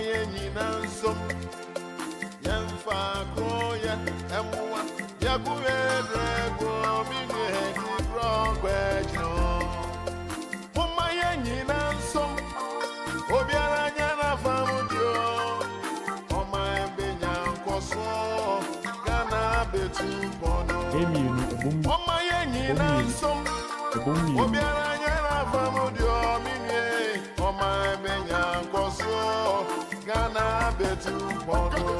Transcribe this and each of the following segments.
ye nyina nsom yemfa kroya emwa yakuye drego minwe di brogwejno mama ye nyina nsom obiara nyana famudio oma embenya nkoso kana betu bono mama ye nyina nsom obiara nyana famudio minwe oma embenya nkoso kana betu bono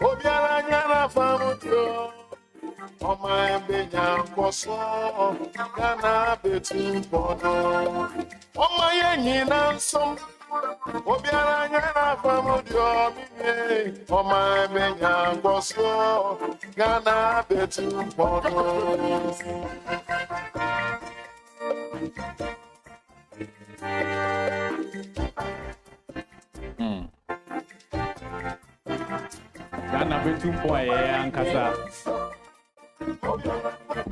obiara nyana famudio oma embenya nkoso kana betu bono oma ye nyina nsom obiara nyana famudio minye oma embenya nkoso kana betu bono Ghana betu boy ankasa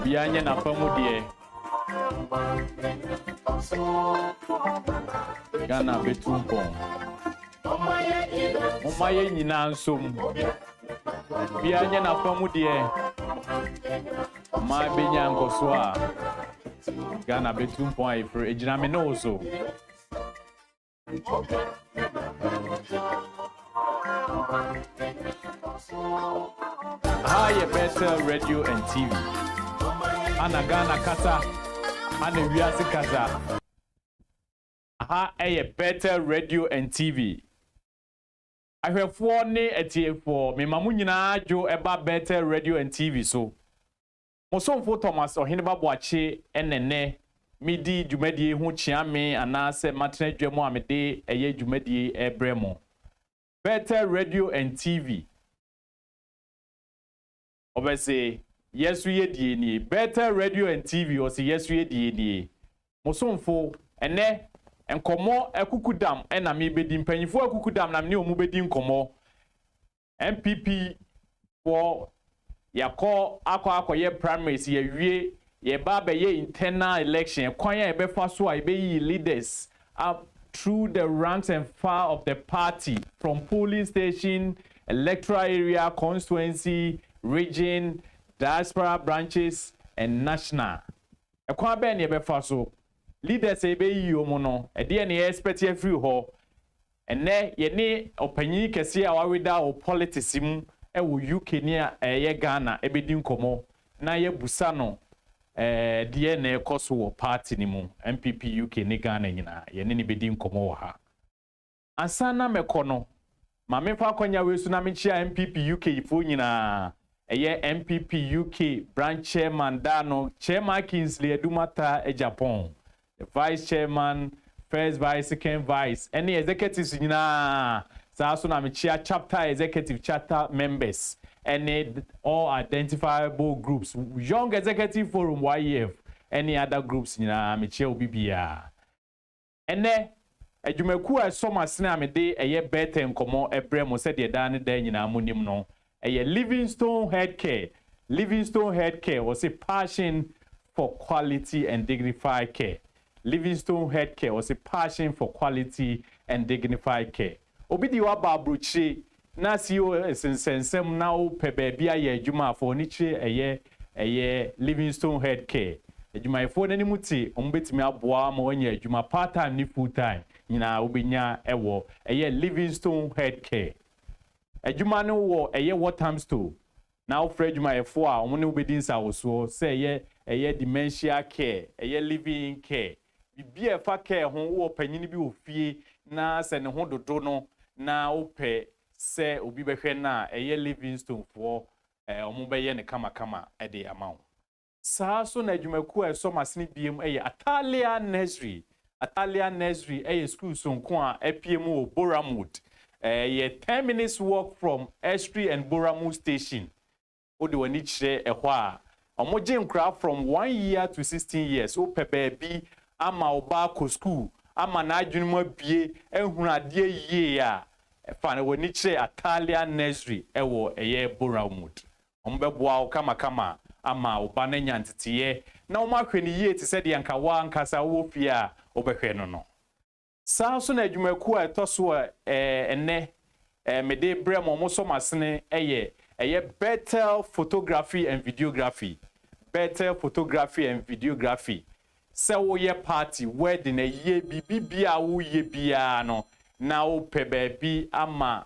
bianye na famu die Ghana betu bon omaye nyina nsom bianye na famu die ma benya nkoso a Ghana betu bon ifro ejina me no so Hi, Bethel Radio and TV. Ana Ghana Kasa, Ana Wiasi Kasa. Aha, Bethel Radio and TV. I have 4 ne etie for me mamu nyina jo eba Bethel Radio and TV so. Mosomfo Thomas Oheneba Boache enene midi dwumadie ho chiame anase matena dwamo amede eye dwumadie ebremo Bethel Radio and TV obese yesu yedie ni Bethel Radio and TV o se yesu yedie ni Mosomfo ene enkomo ekukudam ena me bedi mpanyifo ekukudam na me omu bedi nkomo NPP for yako akwa primaries ye wie ye ba be ye internal election kwan ya be fa so a be yi leaders up through the ranks and file of the party from polling station, electoral area, constituency, region, diaspora branches and national. E kwan be ne be fa so leaders e be yi omo no e de ne expect ye free ho ene ye ne opanyin kese a waweda o politics mu ewo UK ni ye Ghana ebedi nkomo na ye busa no de na ekoso wo party ni mu NPP-UK ni Ghana nyina ye ne bedi nkomo wo ha ansana mekono ma mefa akonya wesu na mechia NPP-UK ifo nyina ye NPP-UK branch chairman Dano chairman Kingsley Edumata Japan the vice chairman first vice second vice any executives nyina so na mechia chapter executive chapter members any all identifiable groups young executive forum YEF any other groups nyina mechia obibia ene adwumaku a somasene amede eye bete nkomo ebremo se de dan dan nyina monim no eye Livingstone Healthcare was a passion for quality and dignified care. Livingstone Healthcare was a passion for quality and dignified care. Obidi wa babruchi na siyo sensensem na o pebebia ye adwuma afo ni kire eye Livingstone Healthcare. Adwuma ifo nani muti ombetimi aboa ma wanya adwuma part time ni full time nyina obenya ewo eye Livingstone Healthcare. Adwuma no wo eye Waterham store. Na o frɛ adwuma ifo a omne obedinsa wo so say eye dementia care, eye living care. Bibia fa care ho wo panyini bi ofie na se ne ho dodo no na ope se obi behwe na eye Livingstone for omo beye ne kama e de amount saa so na adwumaku a so masene biem eye Atalia Nursery eye school so nko a epiem o Boramwood ye 10 minutes walk from Estri and Boramwood station odi wani kire ehwo a omo je nkra from 1 year to 16 years o pebebi ama oba ko school ama na adwunuma bie ehunu ade yie a fane woni kire Atalia Nursery ewo eye Boramwood ombeboa o kama ama oba na nyantetiye na o mahwe ni yie ti se de anka wa ankasa wo fie a obehwe no saa so na adwumaku a etoso ene mede brem omo so masene eye Bethel Photography and Videography. Se wo ye party wedding ye bibia wo ye bia no na wo pe baabi ama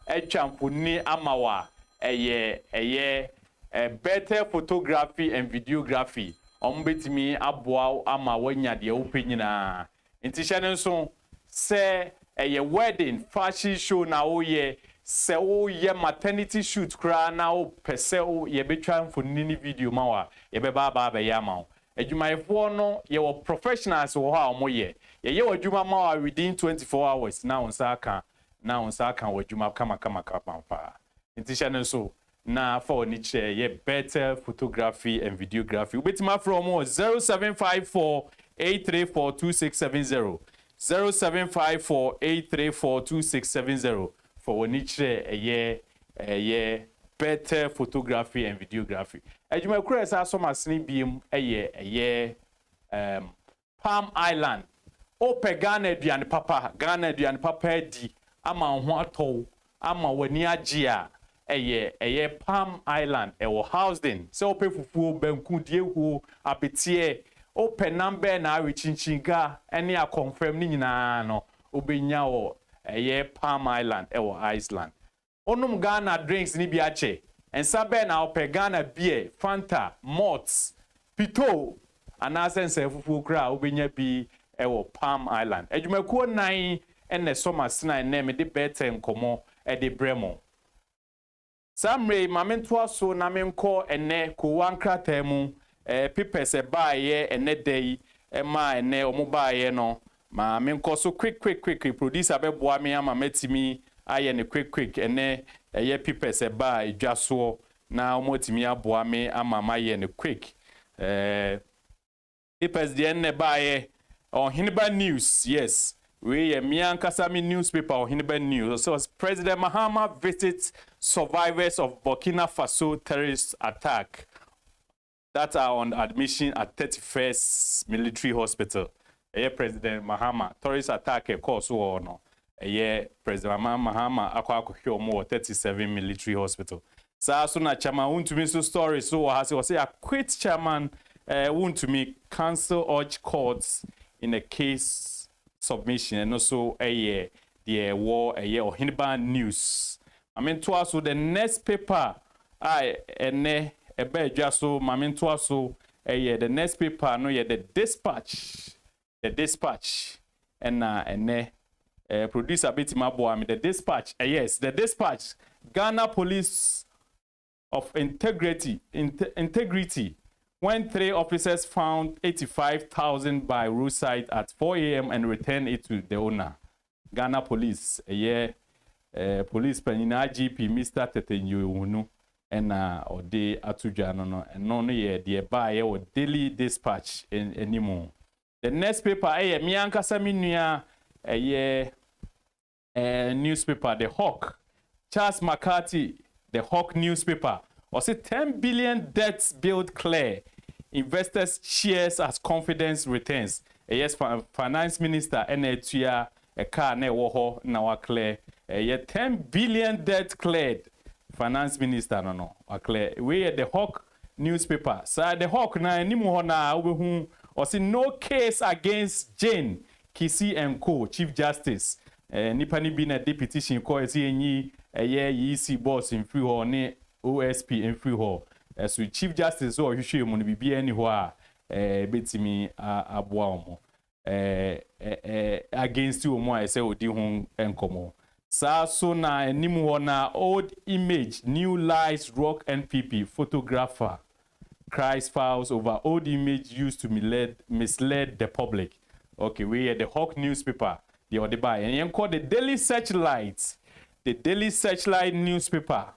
etwamponi ama wa Bethel Photography and Videography ombetimi aboa ama wanya de wo pe nyina nti hye nso se wedding fashion show na wo ye se wo ye maternity shoot kra na wo pese wo ye betwamfoni ni video ma wa ye be ba ya ma adwumayefo no ye wo professionals wo ha omoye ye wadwuma ma wa within 24 hours na onsa aka wadwuma kama pa nti hye no so na for ni che ye Better Photography and Videography ubetima from 0754-834-2670 0754-834-2670 for ni che ye Better Photography and Videography. Adwumaku esa so masene biem eye Palm Island. Ope Ghana aduane papa di ama ho ato ama wani age a eye Palm Island ewo housing. Se ope fufuo banku die hu apetie ope number na awichinchinga ene a confirm ni nyina no obenya wo eye Palm Island ewo Iceland. Onum Ghana drinks ni bi ache ensa be na ope Ghana beer Fanta malts pito anasense fufuo kra obenya bi ewo Palm Island adwumakuo nan ene soma sena ene me de bete nkomo e de bremo Samre mamento so na menko ene ko wankrata mu papers e baaye ene day ma ene omo baaye no ma menko so quick producer be boa me ama metimi aye ne quick ene eye papers e baa edwaso na omo timi aboa me ama maye ne quick papers de ene baaye on Hinba News. Yes, we Mian Kasami newspaper or Hinba News. So President Mahama visits survivors of Burkina Faso terrorist attack that are on admission at 31st Military Hospital. President Mahama terrorist attack course or no. President Mahama akwa 37 Military Hospital. So na chairman want to me so story so has was say a quit chairman want to me cancel urge courts in a case submission and also the war or Hinba News. I mean to also the next paper the next paper no the dispatch and producer bit my the dispatch yes the dispatch Ghana Police of Integrity when 3 officers found 85,000 by roadside at 4 a.m. and returned it to the owner. Ghana Police, police penina GP Mr. Tetenyuunu and Ode Atujano and no the buy or Daily Dispatch anymore. The next paper Mianka Saminia newspaper The Hawk. Charles McCarthy, The Hawk newspaper. Was it 10 billion debts billed clear? Investors shares as confidence returns. Yes, finance minister Enetua a car ne woho na wa clear. 10 billion debt cleared. Finance minister no clear. We at the Hawk newspaper. So the Hawk na ni mu na obehu was no case against Jane Kisi and Co. Chief Justice. Nipa ni bi na deputation ko esi enyi EC boss in free ho ne OSP in free hall. So Chief Justice or you show money be anywhere betimi aboa against you mo I say odi ho enkomo. So na animu ho na old image new lies rock NPP photographer cries files over old image used to mislead the public. Okay, we are the Hawk newspaper. The Odiba and you call the Daily Searchlight. The Daily Searchlight newspaper.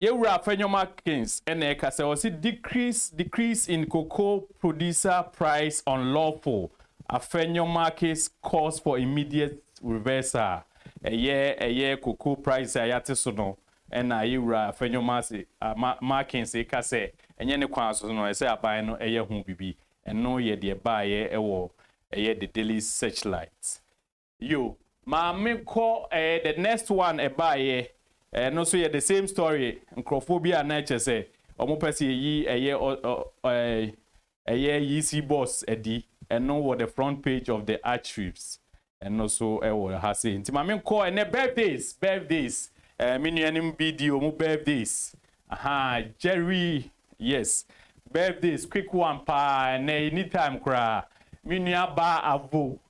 Yewra Fenyomakins and Ekasa was it decrease in cocoa producer price unlawful. A Fenyomakis calls for immediate reversal. A year cocoa price ayatisono and Yewra Fenyomasi Markins Ekase and Yenny Quanso no I say a buy no a year whom be and no ye dear buy a war a the Daily Searchlight. You ma me call the next one a buy and also the same story Nkrophobia nature say omo pese yi a year EC boss edi and no what the front page of the archives and also has say nti ma me call and birthdays minuanim video mo birthdays Jerry yes birthdays quick one pa na anytime kra minua ba avo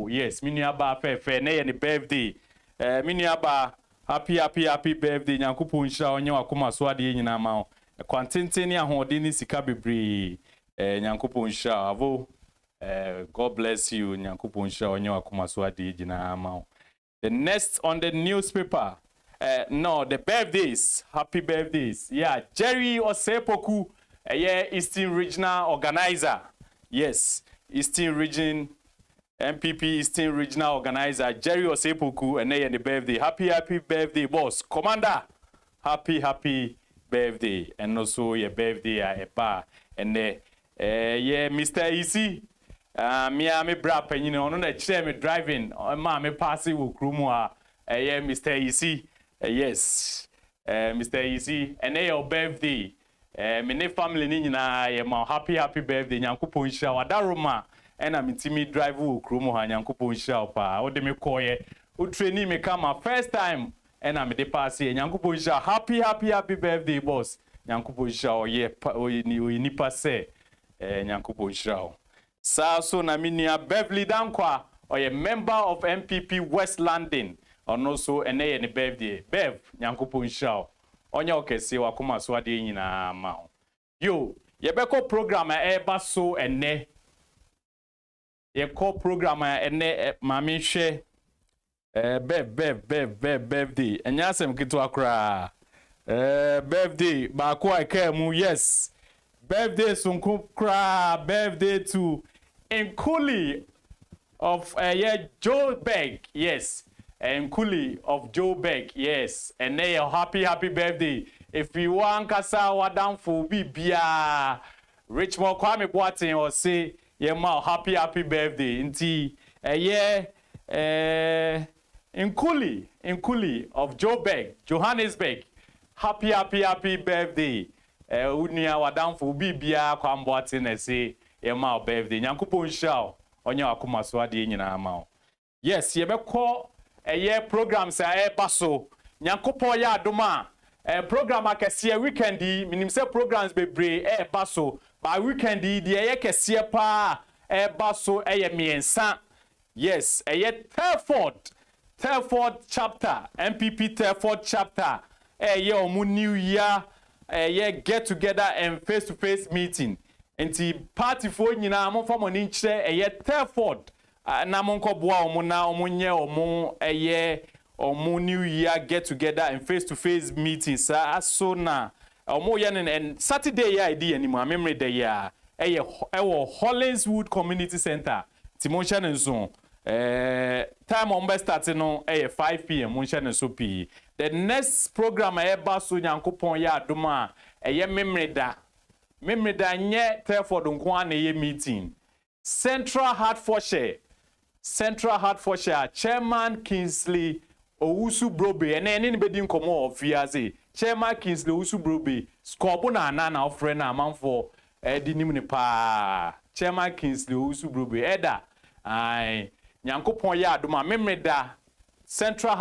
yes minua ba fe na ye birthday minua ba happy birthday nyankopon hira onye wakoma so ade nyina ma kwantenten ne ahode ne sika bebre nyankopon hira avo God bless you nyankopon hira onye wakoma so ade nyina ma. The next on the newspaper no the birthdays happy birthdays yeah Jerry Osepoku Eastern Regional Organizer. Yes, Eastern Region NPP Eastern Regional Organizer Jerry Osepoku and the birthday. Happy birthday, boss. Commander, happy birthday. And also your birthday at a bar. And Mr. EC. Me bra penny on the chair me driving. Me passing with Krumwa. Mr. EC. Yes. Mr. EC. And your birthday. Me family ni nyina ye ma happy birthday nyankopon hira wadaroma ena mitimi drive wo kromo ha nyankopon hira pa wo de me koye wo train me kama first time ena me de pass ye nyankopon hira happy birthday boss nyankopon hira ye ni passe nyankopon hira so na minia Beverly Dankwa or a member of NPP West London ono so ene ye ne birthday bev nyankopon nhyira onye okese wakoma so ade nyina ma ho yo yebeko program eba so ene ye call program ene mame hwe birthday enyasem kitu akra birthday ba ko akamu yes birthday sunku kra birthday to Nkuli of Joburg, yes. Nkuli of Joburg, yes. And they are happy birthday. If you want kasa wadam for bibia Richmond Kwame Boateng or say ma happy birthday. Inti Nkuli of Joburg, Johannesburg. Happy birthday. Unia wadam for bibia Kwame Boateng say my birthday. Nyankopon nhyira onye akoma so ade nyina ma. Yes, ye be call program say baso. Nyankopon ya adoma program akese weekend minim say programs bebre baso. By weekend de ye kese pa baso miensa. Yes, Telford chapter, NPP Telford chapter. Omu new year get together and face-to-face meeting. Enti party fo nyina mo fa mo ni nkyere Telford na mo nkoboa omo na omo nye omo new year get together and face to face meetings so na omo ye and Saturday ya idi ani mo amemre de ya Hollingswood Community Center Timosha nso time on best start no 5 p.m. mo nhyɛ nso pi the next program eba so nyankopon ya adoma memreda nye Telford nko na ye meeting Central Hertfordshire Chairman Kingsley Owusu Brobe ene ni bedi nkomo ofiase Chairman Kingsley Owusu Brobe scope na ofre na amanfo di nim ni pa Chairman Kingsley Owusu Brobe eda ai nyankopon ya adoma memreda Central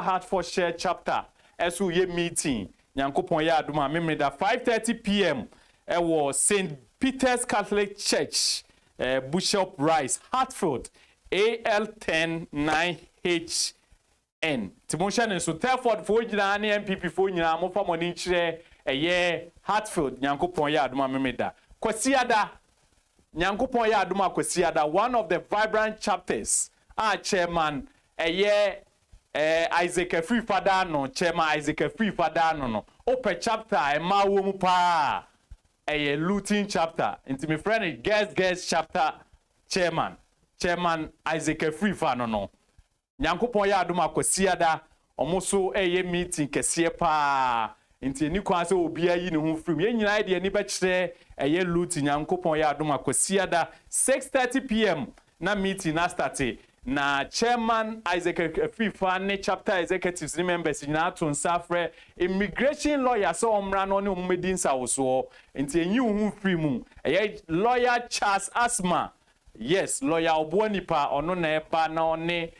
Hertfordshire chapter esu ye meeting nyankopon ya adoma memreda 5:30 p.m. Ewo St. Peter's Catholic Church Bishop Rice Hartfield AL10 9HN Timosha nso Telford fo nyina na NPP fo nyina mo fa mo ni kyerɛ Hartfield nyankopon ya adoma memreda kwasiada nyankopon ya adoma kwasiada one of the vibrant chapters chairman Isaac Free Father no chairman Isaac Free Father no open chapter ma wo mu pa Luton chapter into my friend guest chapter chairman Isaac Free Father no nyankopon ya adoma kwasiada omoso meeting kese pa nti ni kwa se obi ayi ne ho firi ye nyina de ni be kyerɛ Luton nyankopon ya adoma kwasiada 6:30 p.m. na meeting na start na chairman Isaac Fifa ne chapter executives members nyina to nsafre immigration lawyer so omra no ne omedi nsawoso enti enyi hu free mu lawyer Charles Asma yes lawyer obonipa ono na eba na one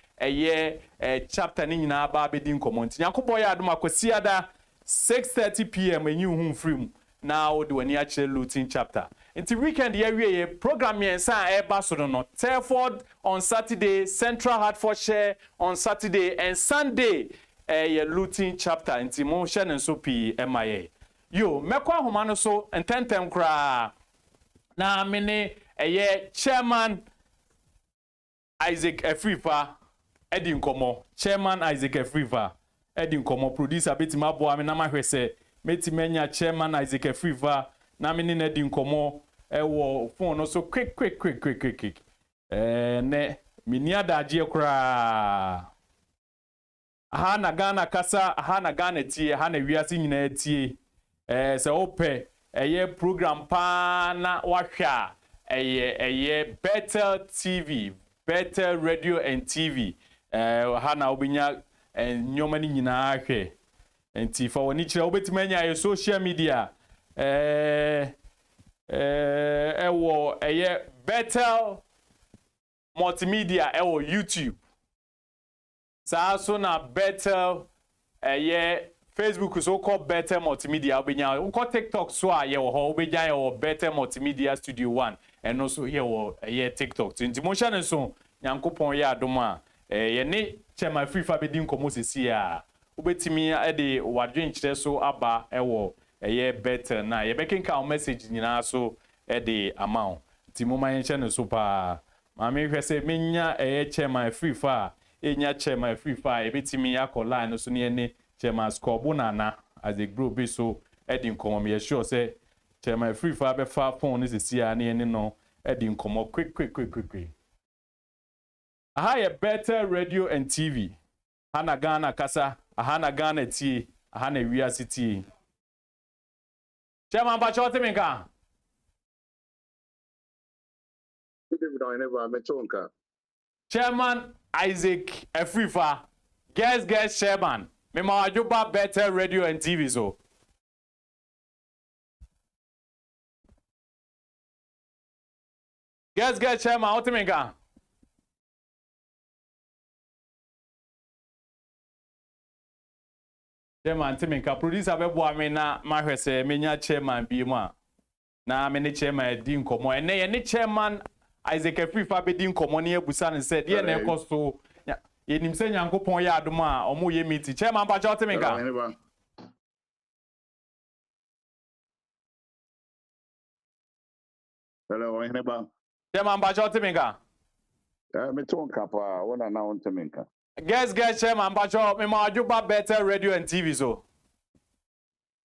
chapter ni nyina ba bedi nkomo enti yakobo ya adoma kwasiada 6:30 p.m. enyi hu free mu na odi wani a kyerɛ Luton chapter Inti weekend ye program yensa eba so no Telford on Saturday, Central Hertfordshire on Saturday and Sunday ye Luton chapter inti mo hye nso pi MIA. Yo mekwa homa no so ententem kra na mene chairman Isaac Afrifa edi nkomo chairman Isaac Afrifa edi nkomo producer betima bo ame na mahwese metimenya chairman Isaac Afrifa na mini na di nkomo ewo phone no so quick ne mini adaje kura aha na Ghana kasa aha na Ghana tie aha na wiase nyina tie se ope program pa na wahwa Bethel TV Bethel Radio and TV aha na obinya nyoma ni nyina ahwe enti fa woni kire obetimanya social media ewo Bethel Multimedia ewo YouTube so na Bethel Facebook so called Bethel Multimedia obenya uko TikTok so a yewo ho obenya yewo Bethel Multimedia Studio 1 and also yewo TikTok inti mo channel so nyankopon ya adoma ye ne chairman free fa be di nkomo sesi a obetimi e de wadwen kire so aba ewo eye better na ye bekenka o message nyina so e de amount ti mo man che no so pa ma me hwese menya eye chairman free fa enya chairman free fa e betimi akola no so ne ne chairman score na as a group be so e di nkomo me sure say chairman free fa be fa phone sesi a ne no e di nkomo quick. Aha ye Better Radio and TV. Hana Ghana kasa, ahana Ghana tie, ahana wiase tie. Chairman Bachote Minka. Chairman Isaac Efrifa. Guest chairman. Me ma wajuba Better Radio and TV so. Guest chairman Otiminka. Chairman Timinka producer be boa me na mahwese menya chairman bi mu a na me ne chairman di nkomo ene ye ne chairman Isaac Afrifa be di nkomo ne ebusa ne said ye na ekoso ye nim se nyankopon ya adom a omo ye meeting chairman ba cha Timinka hello Heneba chairman ba cha Timinka me ton kapa wona na on Timinka guest chairman ba cha me ma ajuba Better Radio and TV so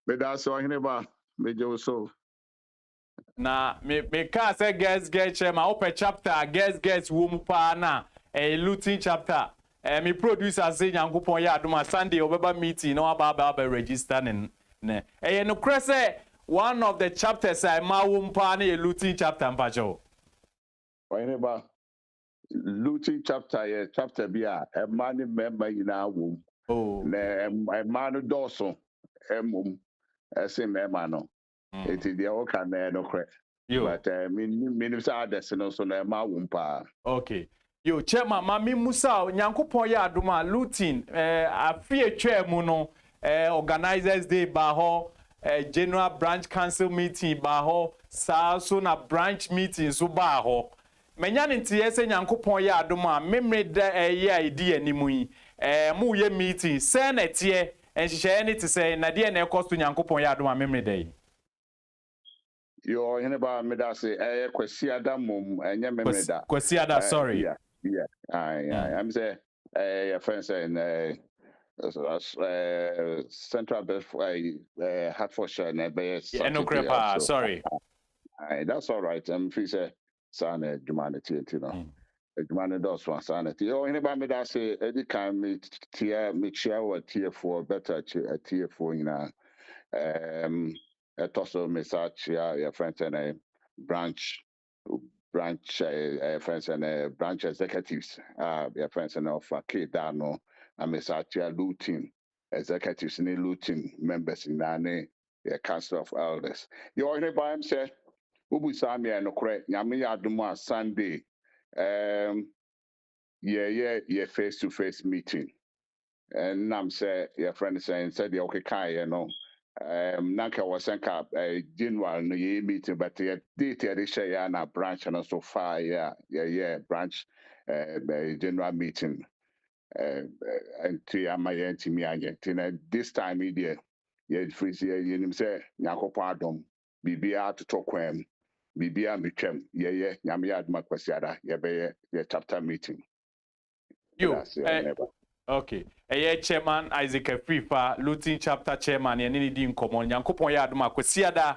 me da so Heneba me jo so na me ka say guest chairman open chapter guest wom pa na looting chapter me producer say nyankopon ya adom a Sunday obeba meeting no aba register ne no krese one of the chapters I ma wom pa na looting chapter mpacho Heneba looting chapter chapter bia e man member yina wom na e man doso emum ese member no eti de o ka na no kre but me say others no so na ma wom pa okay yo chairman mami musa nyankopon ya adom a looting afie twemu no organizers day ba ho general branch council meeting ba ho so na branch meeting so ba ho menya ntie se nyankopon ya adom a memre da ye idea nimu yi mu ye meeting se na tie enhihye ne te se na de na ekosto nyankopon ya adom a memre da yi yo Heneba me da say kwasi ada mom enye memre da kwasi ada sorry yeah I'm say your friend saying Central Bethel Hertfordshire na be sorry that's all right free say sana humanity no humanity does one sanity oh anybody me that say any kind me tier me share what tier for better tier for also message your friends and branch friends and branch executives your friends and of Dano and message looting executives and looting members in the council of elders you anybody say Ubu Sami and Okre, Yami Aduma Sunday, face to face meeting. And Nam say, your friend saying, said the okay, you know, Nanka was sent up a general meeting, but the detailed share and a branch and so far, branch, general meeting. And to my anti this time, media, freeze here, you say, Yako pardon, BBR to talk when. Bibia mitwem ye nyame adma kwasiada ye be ye chapter meeting you okay chairman Isaac Afrifa looting chapter chairman ye ni di nkomo nyankopon ye adma kwasiada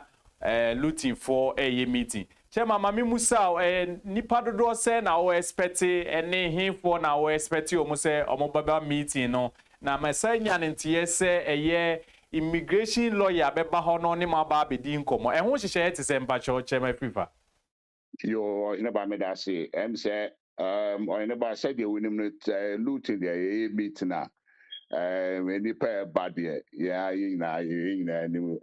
looting for ye meeting chairman mami musa nipa dodo se na o expect ene hinfo na o expect o mo se o mo baba meeting no na masanya ntie se immigration lawyer beba ho no ne ma ba be di nkomo ho hihye te se mpacho chairman Afrifa yo ba me da say say o ba say de winim no looting the meeting na any pair bad ye na ni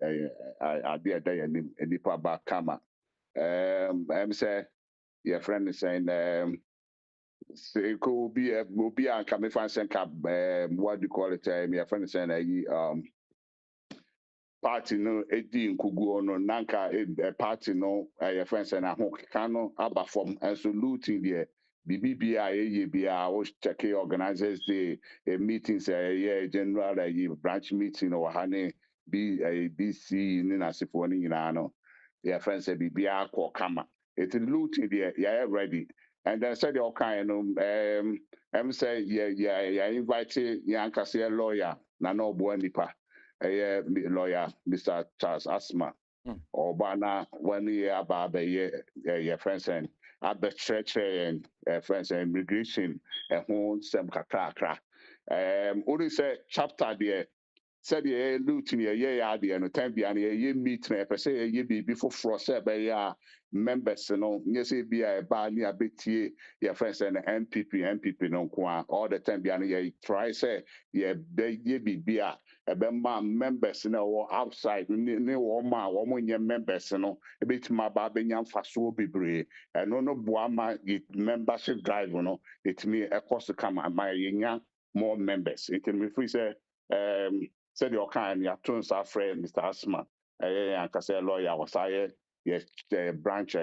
ade da ye ni pa ba kama say your friend is saying say could be a come fancy cap what do you call it your friend is saying party no edi nkugu no nanka party no your friends and ho keka no aba form and so looting there BBBI, ABI, was checking organizers the meetings, general branch meeting or honey, BC, Ninasifoni, Nano. Their friends say BBI call Kama. It's looting there, yeah, ready. And then said all kind of I'm say, yeah, invited Yankasia lawyer, Nano Buanipa, a lawyer, Mr. Charles Asma. Or Bana, 1 year about the year, friends and at the church and friends and immigration and home some kakra. Only say chapter there said ye looting ye idea no time be ye meet me per se ye be before frost say members no yes be a ba ni abetie your friends and NPP no kwa all the time be ye try say ye be a ebema members no outside ne wo ma wo mo nye members no ebetima ba benya mfaso bebre no boa ma membership drive no etimi ekos come my yenya more members it can be free say said your kind, your tunes are friend, Mr. Asma, and Casa lawyer was I, yes, branch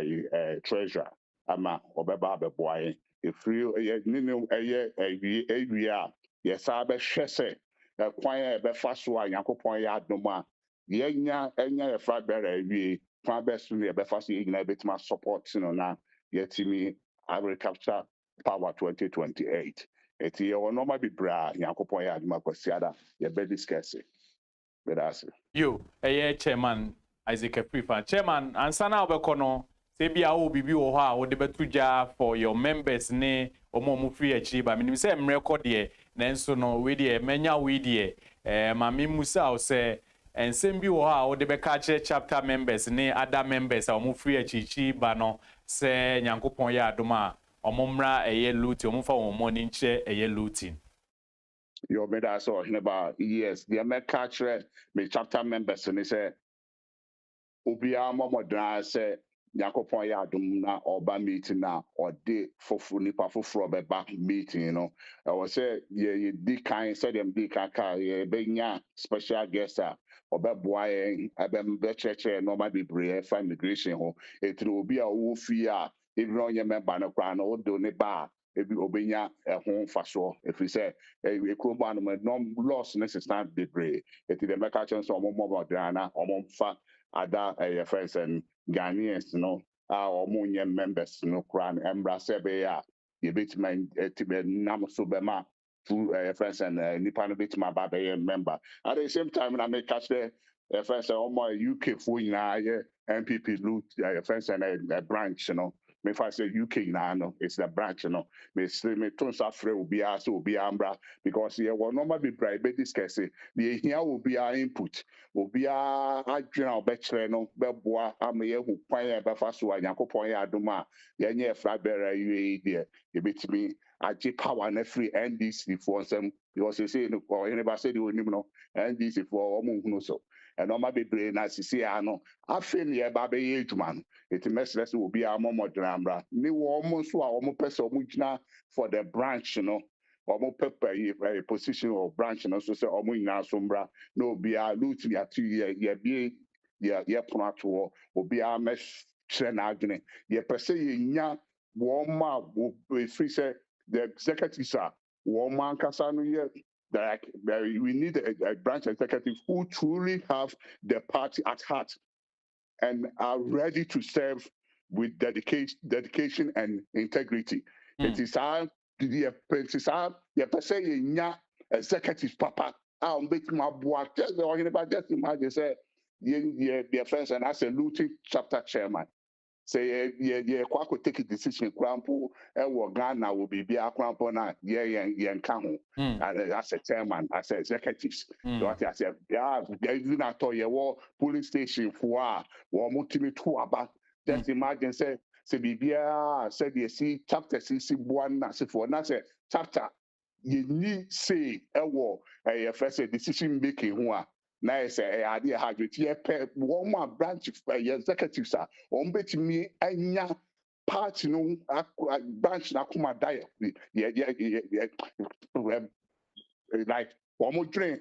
treasurer, Ama, Obeba boy. If you, Nino, yes, I be shese, a choir, be fast one, Yanko point yard no more. Yenya, a fat better, we, far best to me, a fast in a bit my support, now, yet me, I will capture power 2028. Eti ye wono ma bibra Nyankopon ya aduma kwasiada ye be discuss it. Bedase. Yo, chairman Isaac Prefer. Chairman, ansana obekono se bia wo bibi wo ha wo de betuja for your members ne omo mu free achi ba minim se mrecord ye nanso no we de menya we de ma me musa o se ensem bi wo ha wo de be ka chapter members ne other members a omo free achi ba no se Nyankopon ya adoma omomra looting omfa omo ni nche looting. Yo me da so about yes the America me chapter members and say obia momodra say Nyankopon ya adom na oba meeting na ode fofu nipa foforo be back meeting you know I was say ye di kan say dem di kaka ye benya special guest obeboa ye abembe cheche normal bibre fa immigration ho etru obi a wo fi a ebi onye member no kwa na odo ne ba ebi obenya ho faso efi say ekromba no loss necessary bibre eti dem ka chen so omo na omo fa other friends and Ghanaians, our Omunye members, Kran, Embra Sebea, you bit my Namusubema, friends and Nippon bit my Baba member. At the same time, I may catch the friends of my UK for NPP loot, friends and a branch, If I say UK now, it's the branch, Me turns out will be asked will be Ambra because here will normally be private discussing. The here will be our input. Will a general bachelor no beboa amaye hu kwan e befa so Nyankopon ya adoma ye nye fra bere yue de e betimi age power na free NDC for some because you say no or anybody say the onim no NDC for omo hunu so and no ma bebre na sisi ano afen ye ba be ye adwuma no it messes will be a momodra ambra ni wo omo so a omo person omo gina for the branch omo pepper position or branch so say omo nyina so mbra no be a loot ya 2 year ye pono ato obi a mesh chere na adwene ye pese ye nya wo ma wo free say the executives are wo man kasa no ye like we need a branch executive who truly have the party at heart and are ready to serve with dedication and integrity. It is our person nya executive papa. I'll make my boy just imagine say your friends and as a looting chapter chairman. Say kwako take a decision crampo Ghana will be crampo na as a chairman, as a executives. So I said, even at all police station for about just imagine say Bibia said you see chapter CC one for chapter you need say first decision making na say idea had with one more branch executives betimi anya party no branch na kuma die like one more drink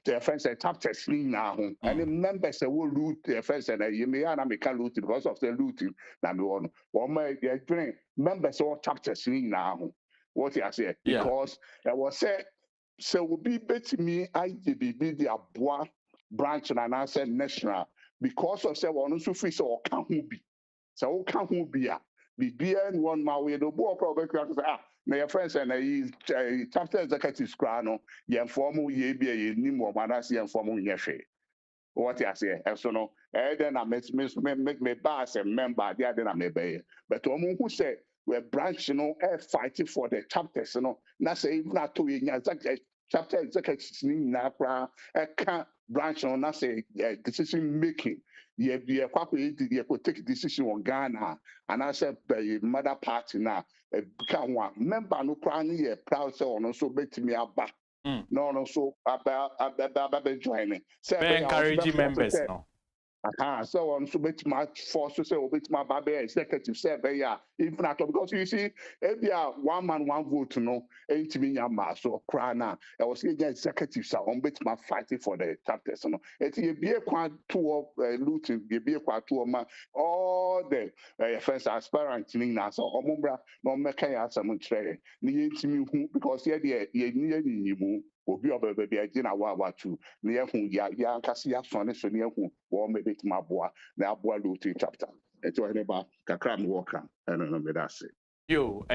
the friends and chapters now, and the members will loot the friends and you may and I make a loot because of the looting. Now, one my members or chapters now. What I say, because I was said, so will be bet me IGB the Abua branch and I said national because of say one so free so can't be. So can't be a be one my way the book probably na your friends and chapter executive no ye inform ye be ye nim wo manase ye inform ye hwe what you say so no then I make me bass a member there then I may be but omo who say we branch fighting for the chapters na say even at to chapter executives ni na kra can branch na say decision making ye take decision on Ghana and I said mother party now become one member no kra ni ye proud say ono so betimi aba no so about joining say encouraging members no so on so bit much force to say bit my baby executive say even at because you see if you are one man one vote no ain't me yama so cry now I was saying executive so on bit my fighting for the chapters no it be a quite two looting be a quite two all the first aspirant ni na so omumbra no make ya some trade ni ntimi hu because here ye ni mu obi obabe agina wa tu na yehu ya nkasi ya so ne so ne yehu wo mebet maboa na aboa luti chapter eto ene ba kakra me worka eno no me dase yo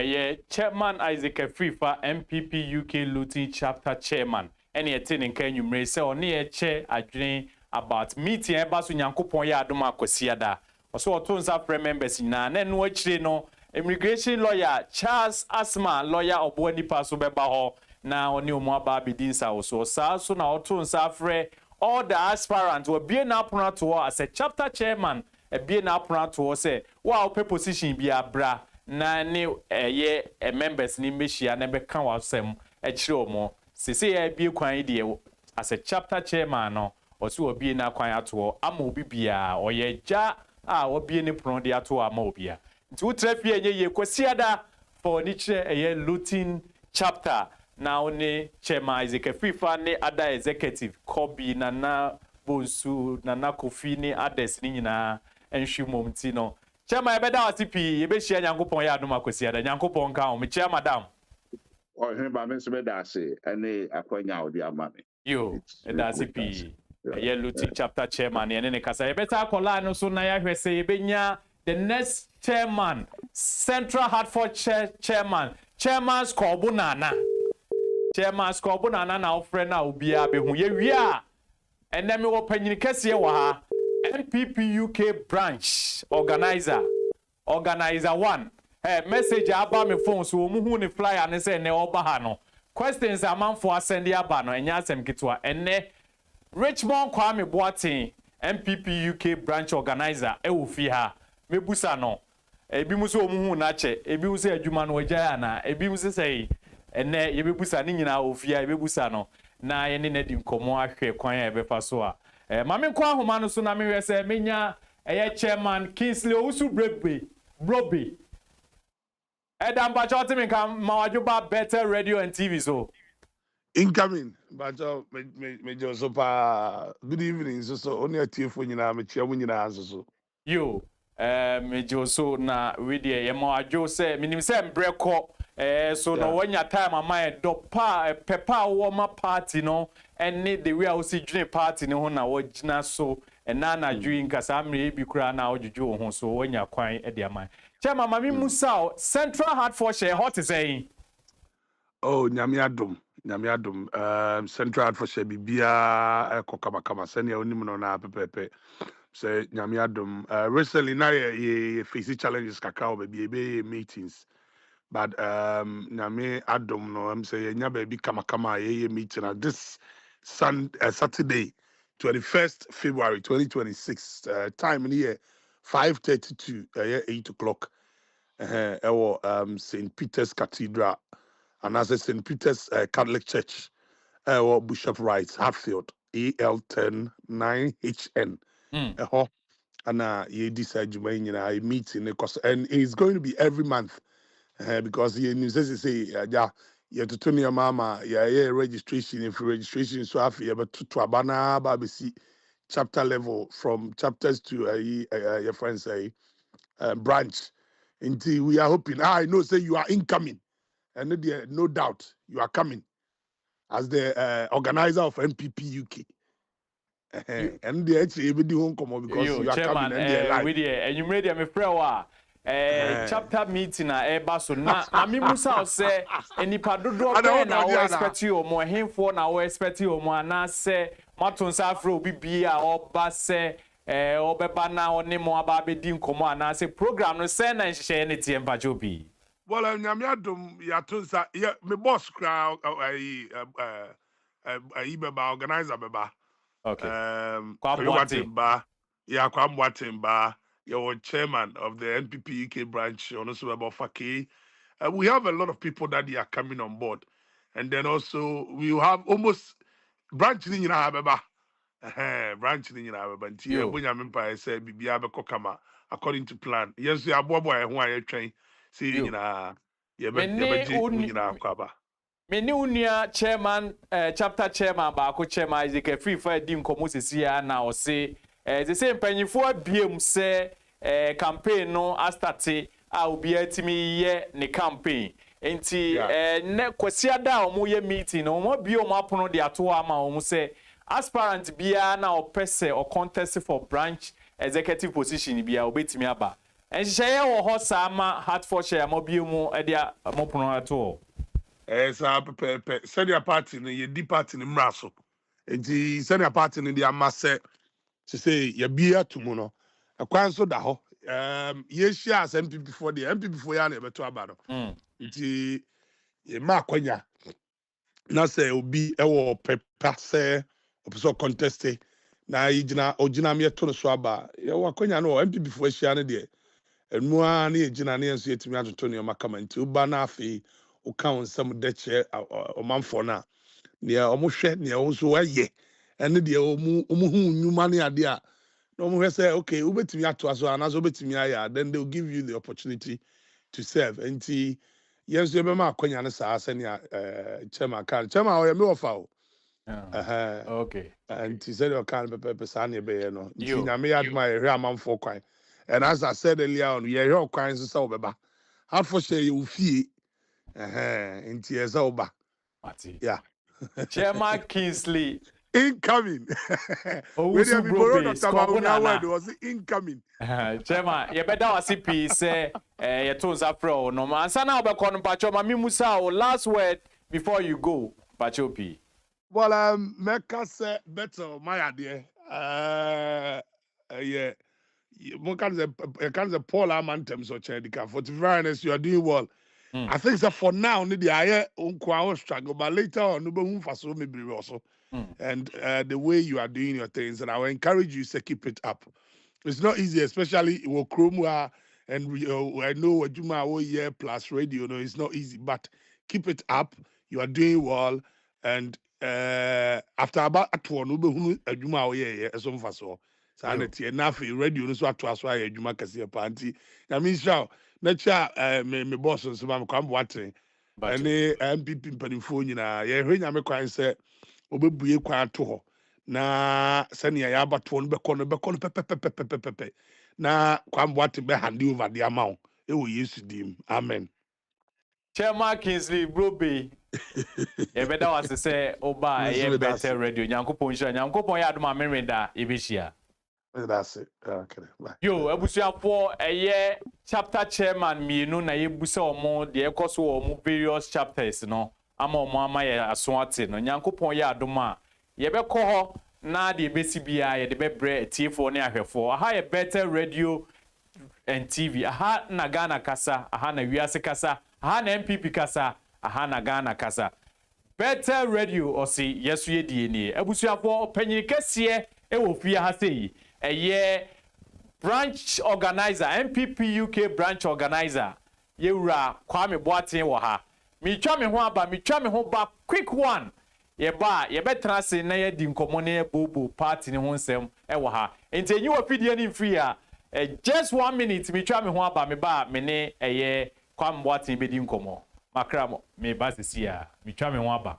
chairman Isaac Afrifa NPP-UK Luton chapter chairman ene ete ne kan nwumre se one ye che adwene about meeting eba so nyankopon ya adom akwasiada oso otonsa pre members na no akire no immigration lawyer Charles Asma lawyer obo nipa so beba ho na oni omo aba bidinsa so so na otonsa frɛ all the aspirants were being appointed to as a chapter chairman being appointed to say wow pe position bi abra na ne members ni mehia na be kan wasem e kire omo sese ya bi kwan de as a chapter chairman no oso obi na kwan ato ama obi bia oye ja obi ne prono de ato ama obi a nti utrafi enye kwasiada for ni kire Luton chapter now ne chairman Isaac Afrifa ne other executive Kobi Nana Bonsu Nana Kofi ne others ni nyina enhwimom ti no chairman ebeda wasipi ebe hia nyankopon ya adom akwasiada nyankopon ka o me chair madam o he ba me se be da se ene akwanya odi amame yo eda wasipi ye Luton chapter chairman ene ne kasa ebeta akola no so na ya hwese ebenya the next chairman Central Hartford chairman Skobu Nana chairman Skobu Nana na ofre na obia be hu ye wi a ene me wo panyini kese wa ha NPP-UK branch organizer 1 message aba me phone so mu hu ne flyer ne say ne oba ha no questions amanfo asend aba no enya asem kitwa ene Richmond Kwame Boateng NPP-UK branch organizer e wo fi ha mebusa no ebi mu so mu hu na che ebi mu so adwuma no wagya na ebi mu so say ene yebebusa ni nyina ofia yebebusa no na ye ne nadi nkomo ahwe kwan ya befa so a mame kwa homa no so na mehwe se menya chairman Kingsley Owusu Brobe Edam Bachoti me kan mawajuba Bethel Radio and TV so incoming but me just so good evening so only a tiefo nyina me chia nyina so yo me joso na we de ye mawajo se minim se mbreko so no wanya time ama do pepa wo ma party no ene the way I see dwene party ne ho na wagina so na dwi nkasa amre bi kura na odwudwo ho so wanya kwan e de ama chema mami musa Central Hartfordshire hot is saying oh nyame adom Central Hartfordshire bibia ekokama sene onim no na pepepe say nyame adom recently na ye face challenges kakao be meetings but nyame adom no am say nya baby kama ye meeting at this Saturday 21st February 2026 time in here 5:32 8 o'clock St. Peter's Cathedral and as a St. Peter's Catholic Church Bishop Wright Hatfield AL10 9HN and ye decide you may a meeting and it's going to be every month because he says say to near mama, yeah, registration, if registration, so I feel but to Abana, Babisi, chapter level from chapters to your friends say, branch. Until we are hoping, I know, say you are incoming, and no doubt you are coming as the organizer of NPP-UK. And the actually even do Nokomo because you are chairman, coming and they're live. with you, and you made me pray. Chapter meeting so na me musa say enipa dodo be na we expect you mo hemfo na we expect you mo na say maton sa afro obi bia oba say obeba na oni mo aba be di nkomo na say program no say na nhye ne tie mpa jobi. Well, nyamiadum ya tunsa me boss crowd beba organizer beba. Okay. Kwamwatimba, yeah, Kwamwatimba, your chairman of the NPP-UK branch, also about Faki. We have a lot of people that are coming on board. And then also, we have almost branch in Ababa. Branch in Ababa. Until when I'm empire say, Bibiabe Kokama, according to plan. Yes, we are boy who I train. See, you know, me ni unia chairman chapter chairman ba ko chairman Isaac free for di nkomo sisi ya na o se the same panyifo abiem se campaign no astarte a obi atimi ye ne campaign enti ne kwasiada o mo ye meeting no mo bi o mo apono de ato ama o mo se aspirant bia na o pese o contest for branch executive position bia obetimi aba enhye wo ho sama Hertfordshire mo bi mu e dia mo pono ato. Pepe, send your party, your deep party in Mrasso. And the send your party in the Amase to say, your beer to Mono. A quan so da ho. Yes, she has MP before the MP before you never to about it. Ye Marconia. Now say, will be a paper say, or contested. Now, Ojina me to the swaba. You are Conia no MP before she had a and more near Jinani and to me to Tony Macam to Banafi. Count some Dutch or man for now. Near almost shed near also ye, and the new money idea. No more say, okay, Uber to me to us, and as over to me, then they'll give you the opportunity to serve. And yes, you remember Quenya Sass and Chema can Chema or your foul. Okay. And he said, you can't be Pepesani Bay, no. You may admire Raman for quite. And as I said earlier on, we are all kinds of sober. How for say you feel. In tears over. Yeah. Chairman Kingsley. Incoming. Was incoming. Chairman, you better was CP say your tones are pro. No man, sana obekon pacho mami musa last word before you go, Pacho P. Well, Mecca say better, my idea. Yeah. You can't Paul Amantem so Chedica. For to be honest, you are doing well. I think that for now, the aye struggle, but later on, maybe also. And the way you are doing your things, and I will encourage you to keep it up. It's not easy, especially with Chrome and I know what you year plus radio. No, it's not easy, but keep it up. You are doing well, and after about a tour, no, so enough radio so to as why you make a party. I mean, so nature me boss so I'm come watching. And MPP mpanimfo nyina ye hwe nyame kwan se obebue kwan to ho na sane ya abato no bekọ pepepepepepe na kwan watching be hand over the amount e wo Yesu dim amen. Chairman Kingsley Brobe. You better was to say oba ye better radio nyankopon hira nyankopon ya adoma menreda ebehia. That's it. Okay. Bye. Yo, abusuafo eye chapter chairman mienu na ye busa omo de ekoso omo various chapters no ama omo ama ye asoate no nyankopon ye adoma ye bekọ ho na de besi bia ye de bebre tiefo ne ahwefo aha ye better radio and TV aha na Ghana kasa aha na wiase kasa aha na NPP kasa aha na Ghana kasa better radio osi yesu ye die ni abusuafo panyin kese e wo fie ha sei eye branch organizer NPP-UK branch organizer yewura Kwame Boatin wo ha mitwa me ho aba mitwa me ho ba quick one ye betra se na ye di nkomo ne bobo party ne ho nsem e wo ha entenyi wo fidie ni free a just 1 minute mitwa me ho aba me ba me ne eye Kwame Boatin be di nkomo Makramo, me basisia, me chame waba.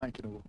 Thank you.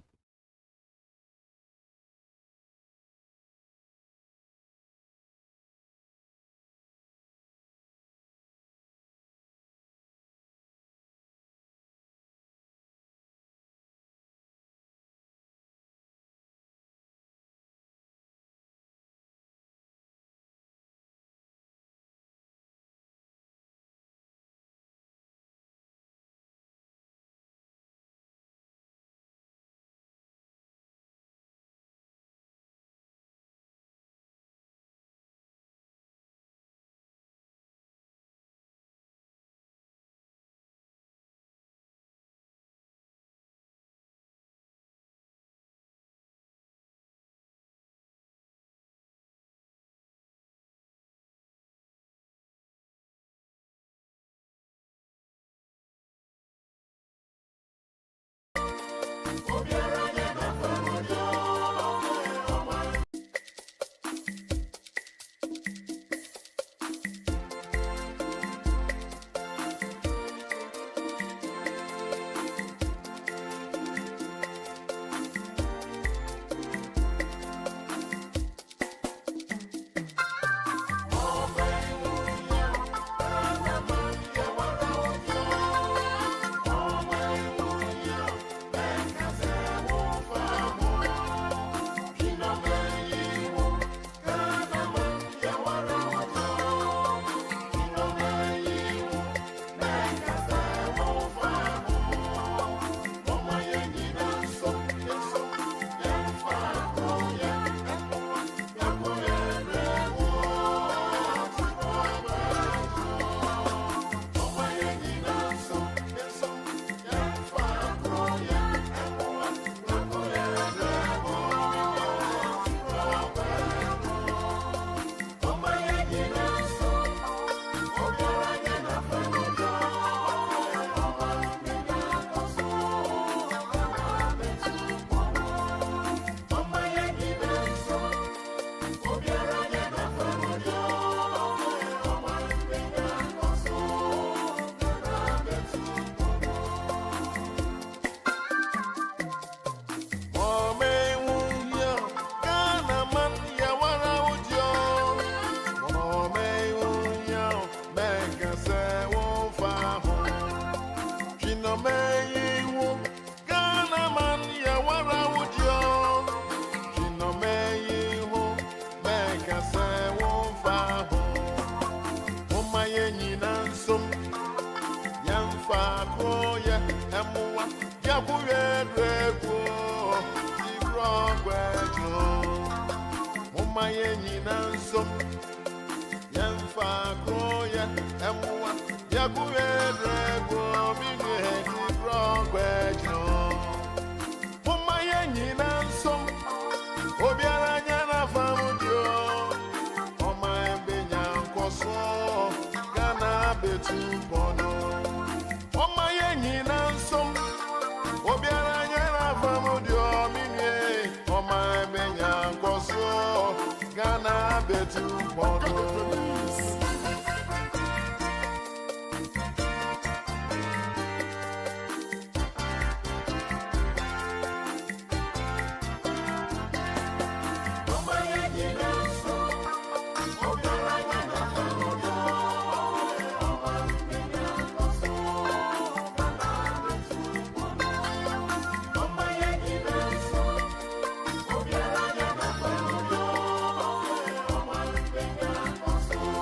Thank you.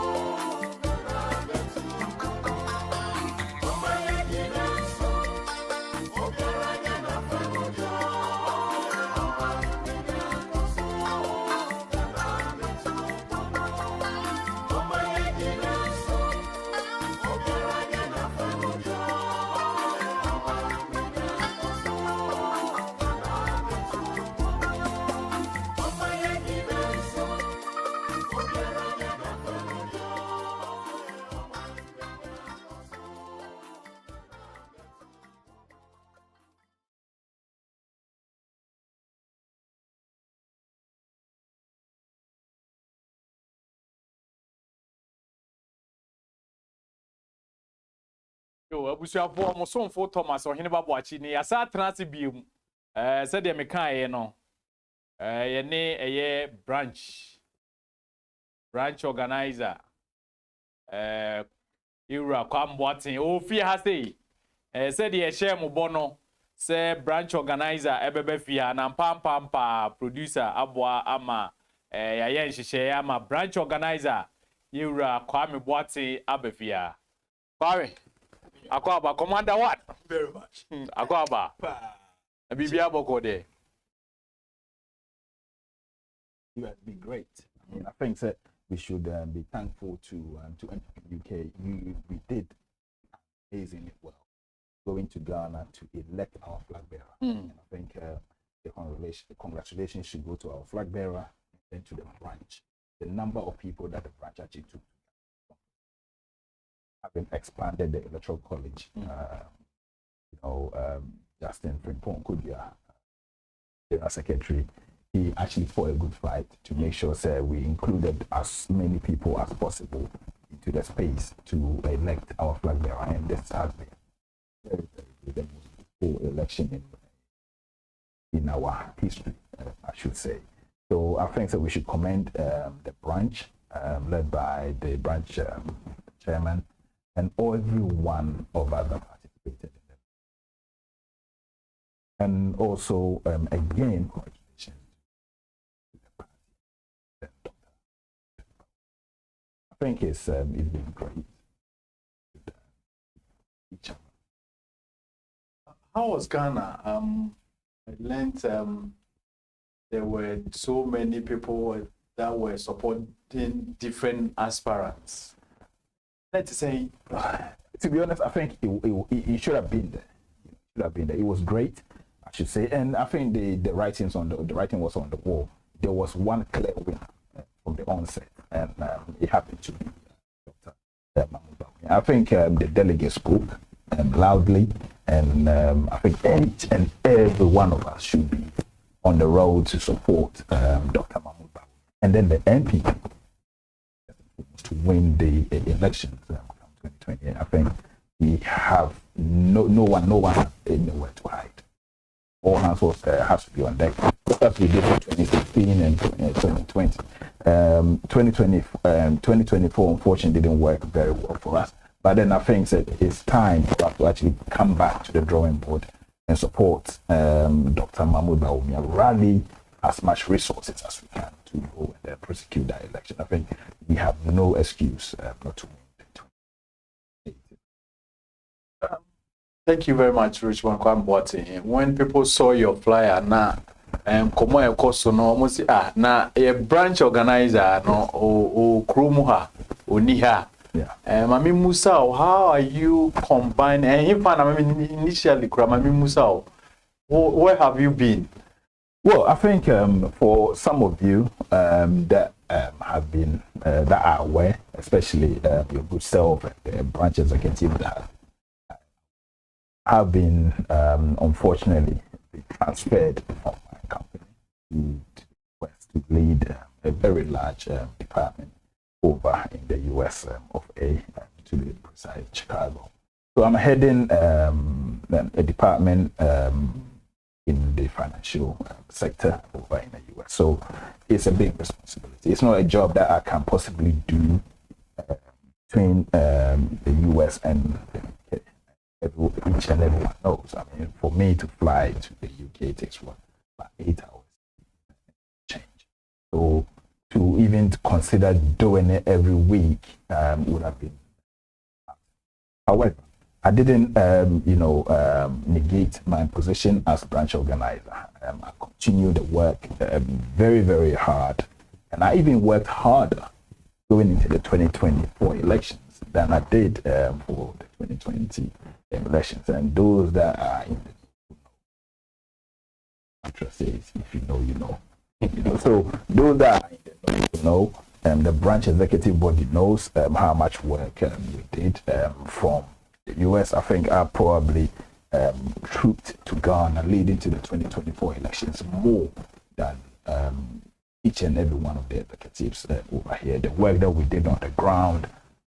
Yo, abusuafo mo somfo Thomas ohene baboachi ni asa transi biom. Said de meka ye no. Ye ne eye branch organizer. Ira kwamboatin ofi ha sei. Said ye share mo bono. Say branch organizer ebebe fia na mpampa producer aboa ama ya ye nhihye ama branch organizer Ira kwame boatin abefia. Kwame Akwaba, Commander what? Very much. Akwaba. Bibia Boko there. You have been great. I mean, I think that we should be thankful to NPP-UK. We did amazingly well, going to Ghana to elect our flag bearer. And I think the congratulations should go to our flag bearer and to the branch. The number of people that the branch actually took having expanded the electoral college. Justin Frimpong Kudia, General Secretary, he actually fought a good fight to make sure that we included as many people as possible into the space to elect our flag bearer. And this has been very, very the most full election in our history, I should say. So I think that we should commend the branch led by the branch chairman and every one of us that participated in it. And also, again, congratulations to the party. I think it's been great. Each other. How was Ghana? I learned there were so many people that were supporting different aspirants. Let's say, to be honest, I think it should have been there. It should have been there. It was great, I should say, and I think the writing was on the wall. There was one clear winner from the onset, and it happened to be Dr. Mahmoud Bawumia. I think the delegates spoke loudly, and I think each and every one of us should be on the road to support Dr. Mahmoud Bawumia, and then the NPP to win the elections 2020. I think we have no one has anywhere to hide. All hands has to be on deck. Just as we did in 2016 and 2020. 2024 unfortunately didn't work very well for us. But then I think that it's time for us to actually come back to the drawing board and support Dr. Mahmoud Bawumia, rally as much resources as we can to go and prosecute that election. I think we have no excuse not to win. thank you very much, Richmond Kwamboatin. When people saw your flyer, komo e koso no almost na a branch organizer no o kromuha oniha. Yeah. Mami Musa, how are you combining? And in fact, initially, Mami Musa, where have you been? Well, I think for some of you that have been that are aware, especially your good self and the branch executive that have been unfortunately transferred from my company to West to lead a very large department over in the US of A, to be precise, Chicago. So I'm heading a department in the financial sector over in the US. So it's a big responsibility. It's not a job that I can possibly do between the US and the UK. Each and everyone knows. I mean, for me to fly to the UK takes about 8 hours change. So to even consider doing it every week would have been. However, I didn't, negate my position as branch organizer. I continued to work very, very hard, and I even worked harder going into the 2024 elections than I did for the 2020 elections. And those that are in the says, if you know, you know. So those that are in the know, the branch executive body knows how much work we did from the US. I think I probably trooped to Ghana leading to the 2024 elections more than each and every one of the executives over here. The work that we did on the ground,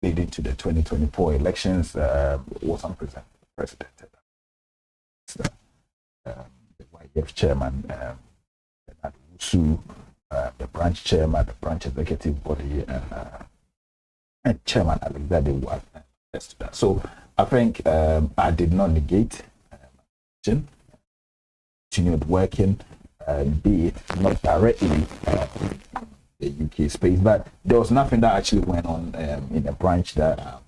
leading to the 2024 elections was unprecedented. So, the YF chairman, Bernard Wusu, the branch chairman, the branch executive body, and chairman Alexander Ward to that. So I think I did not negate continued working, be it not directly the UK space, but there was nothing that actually went on in the branch that.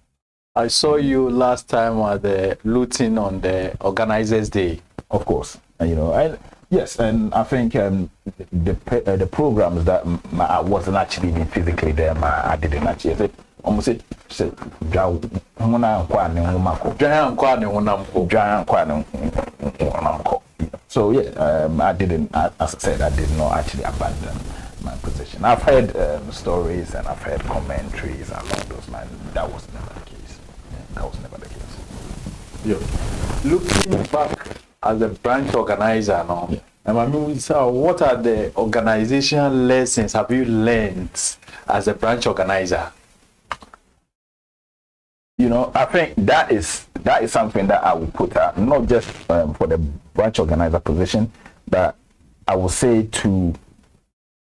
I saw you last time at the looting on the Organizers' Day. Of course, and, yes, and I think the programs that I wasn't actually even physically there, I didn't actually. Almost say, so yeah, I didn't. As I said, I did not actually abandon my position. I've heard stories and I've heard commentaries along those lines. That was never the case. That was never the case. Yeah. Looking back as a branch organizer now, what are the organizational lessons have you learned as a branch organizer? I think that is something that I would put out, not just for the branch organizer position, but I will say to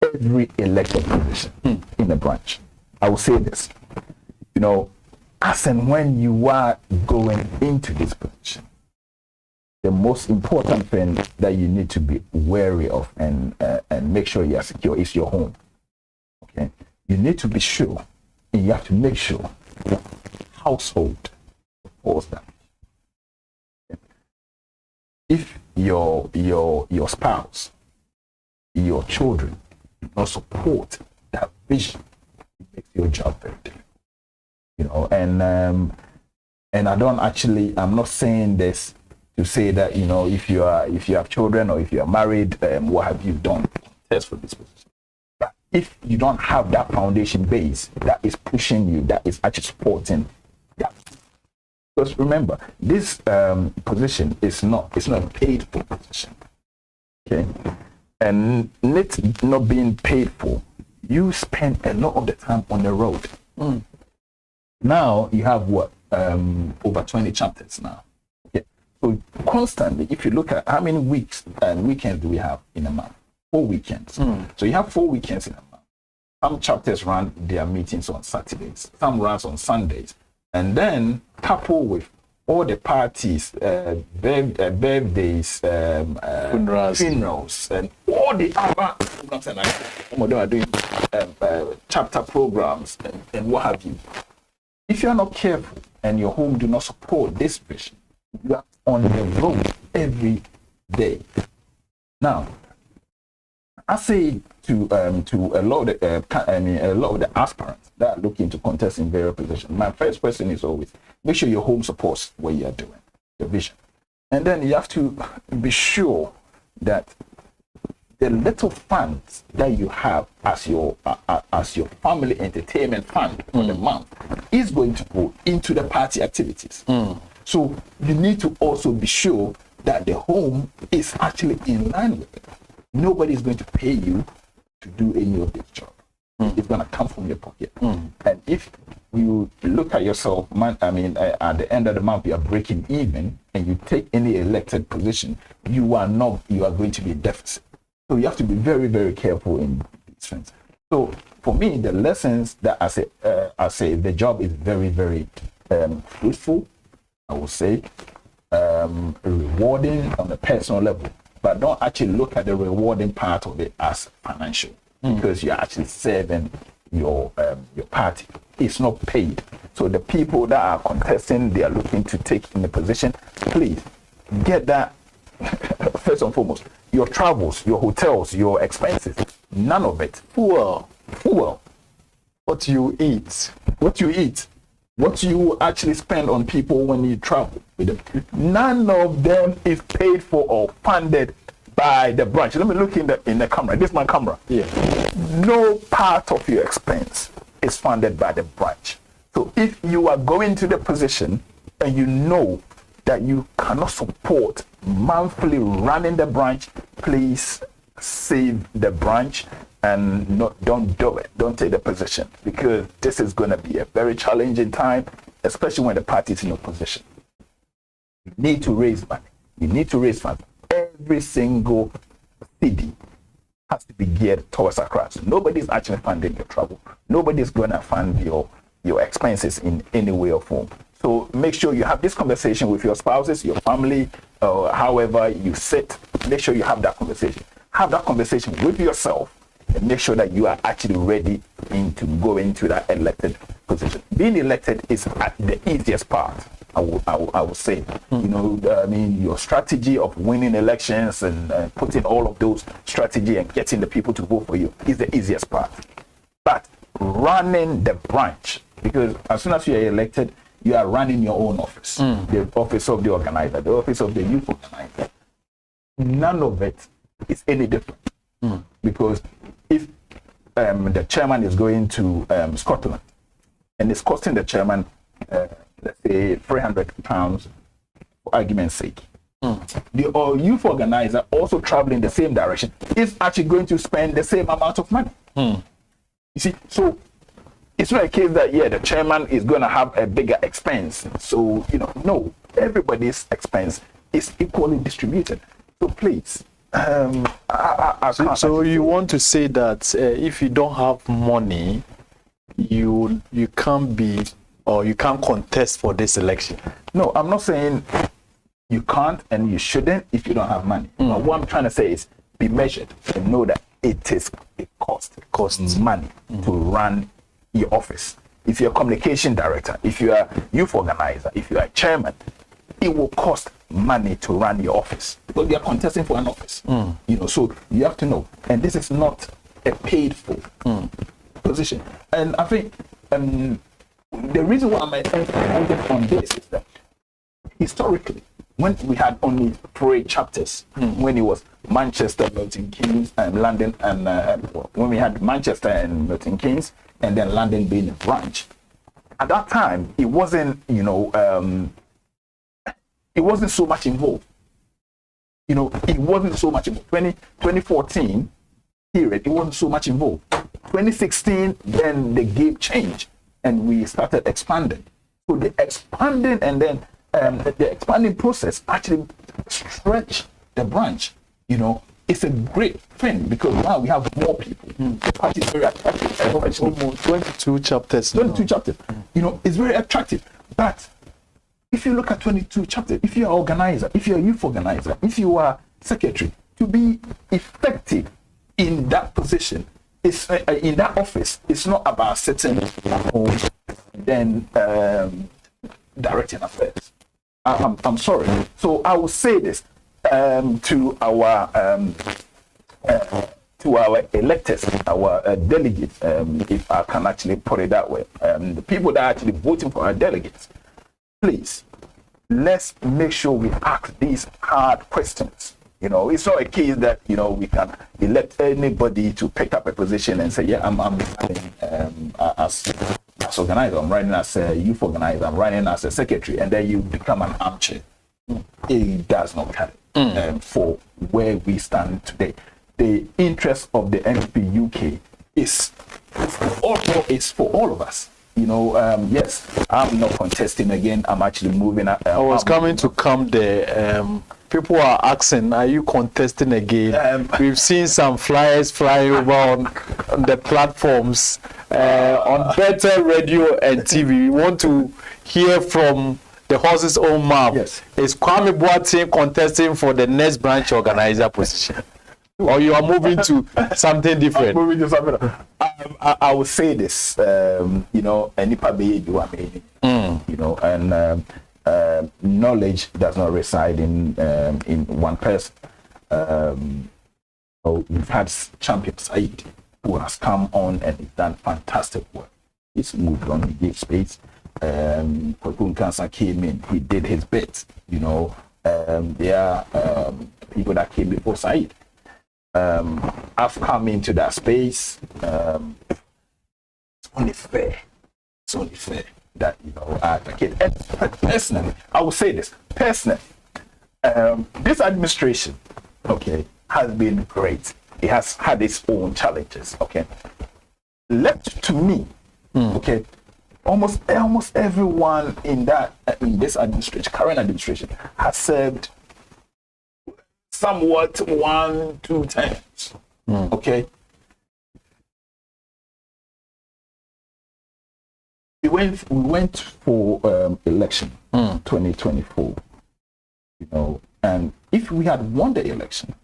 every elected position in the branch. I will say this, as and when you are going into this position, the most important thing that you need to be wary of and make sure you are secure is your home. Okay, you need to be sure, and you have to make sure that household supports that. If your spouse, your children do not support that vision, it makes your job very difficult. And I'm not saying this to say that if you have children or if you are married, what have you done test for this position? But if you don't have that foundation base that is pushing you, that is actually supporting. Yeah, because remember, this position is not a paid for position. Okay, and it not being paid for, you spend a lot of the time on the road. Now you have over 20 chapters now. Okay, so constantly, if you look at how many weeks and weekends do we have in a month? 4 weekends. So you have 4 weekends in a month. Some chapters run their meetings on Saturdays. Some runs on Sundays. And then couple with all the parties, birthdays, funerals, and all the other programs, and some of them are doing chapter programs and what have you. If you are not careful and your home do not support this vision, you are on the road every day. Now, I say to a lot of the aspirants that are looking to contest in various positions, my first question is always make sure your home supports what you are doing, your vision, and then you have to be sure that the little funds that you have as your family entertainment fund for the month is going to go into the party activities. So you need to also be sure that the home is actually in line with it. Nobody is going to pay you to do any of this job. It's going to come from your pocket. And if you look at yourself, at the end of the month, you are breaking even, and you take any elected position, you are going to be in deficit. So you have to be very, very careful in these things. So for me, the lessons that I say, the job is very, very fruitful, I would say, rewarding on a personal level. But don't actually look at the rewarding part of it as financial, because you're actually serving your party. It's not paid. So the people that are contesting, they are looking to take in the position, please get that first and foremost. Your travels, your hotels, your expenses, none of it. Fuel. What you eat, what you actually spend on people when you travel with them. None of them is paid for or funded by the branch. Let me look in the camera. This is my camera. Yeah. No part of your expense is funded by the branch. So if you are going to the position and you know that you cannot support monthly running the branch, please save the branch and don't do it. Don't take the position, because this is going to be a very challenging time, especially when the party is in opposition. You need to raise money. You need to raise funds. Every single city has to be geared towards Accra. So nobody's actually funding your travel. Nobody's going to fund your expenses in any way or form. So make sure you have this conversation with your spouses, your family, or however you sit. Make sure you have that conversation. Have that conversation with yourself and make sure that you are actually ready to go into that elected position. Being elected is the easiest part, I would say. You know, I mean, your strategy of winning elections and putting all of those strategy and getting the people to vote for you is the easiest part. But running the branch, because as soon as you are elected, you are running your own office, the office of the organizer, the office of the youth organizer. None of it is any different. Because if the chairman is going to Scotland and it's costing the chairman, let's say £300 for argument's sake, the youth organizer also traveling the same direction is actually going to spend the same amount of money. You see, so it's not a case that, the chairman is going to have a bigger expense. So, no, everybody's expense is equally distributed. So please, so you want to say that if you don't have money, you can't be, or you can't contest for this election? No, I'm not saying you can't and you shouldn't if you don't have money. But what I'm trying to say is be measured and know that it costs money to run your office. If you're a communication director, if you're a youth organizer, if you're a chairman, it will cost money to run your office because you're contesting for an office. So you have to know. And this is not a paid for position. And I think the reason why I'm ending on this is that historically, when we had only 3 chapters, when it was Manchester, Milton Keynes, and London, and when we had Manchester and Milton Keynes, and then London being a branch, at that time it wasn't, it wasn't so much involved. It wasn't so much involved. 2014 period, it wasn't so much involved. 2016, then the game changed and we started expanding. So the expanding and then the expanding process actually stretched the branch. It's a great thing because now we have more people. The party is very attractive. Almost 22 chapters. 22 chapters. It's very attractive. But if you look at 22 chapters, if you're an organizer, if you're a youth organizer, if you are secretary, to be effective in that position, it's in that office, it's not about sitting at home and then directing affairs. I'm sorry. So I will say this to our electors, our delegates, if I can actually put it that way, the people that are actually voting for our delegates. Please, let's make sure we ask these hard questions. It's not a case that we can elect anybody to pick up a position and say, I'm running as organizer, I'm running as a youth organizer, I'm running as a secretary, and then you become an armchair. It does not cut it for where we stand today. The interest of the NPP-UK is for all of us. Yes, I'm not contesting again. I'm actually moving. I was coming to come there. People are asking, are you contesting again? We've seen some flyers flying over on the platforms on Bethel Radio and TV. We want to hear from the horse's own mouth. Yes. Is Kwame Boateng contesting for the next branch organizer position? Or you are moving to something different? I'm moving to something. I will say this, and knowledge does not reside in one person. We've had Champion Said, who has come on and he's done fantastic work. He's moved on, he gave space. Kwakun Kansa came in, he did his bit. There are people that came before Said. I've come into that space. It's only fair that I advocate. And personally, I will say this. Personally, this administration, has been great it has had its own challenges. Okay, left to me, okay, almost everyone in this administration, current administration, has served somewhat 1-2 terms. Okay. We went for election 2024, you know, and if we had won the election,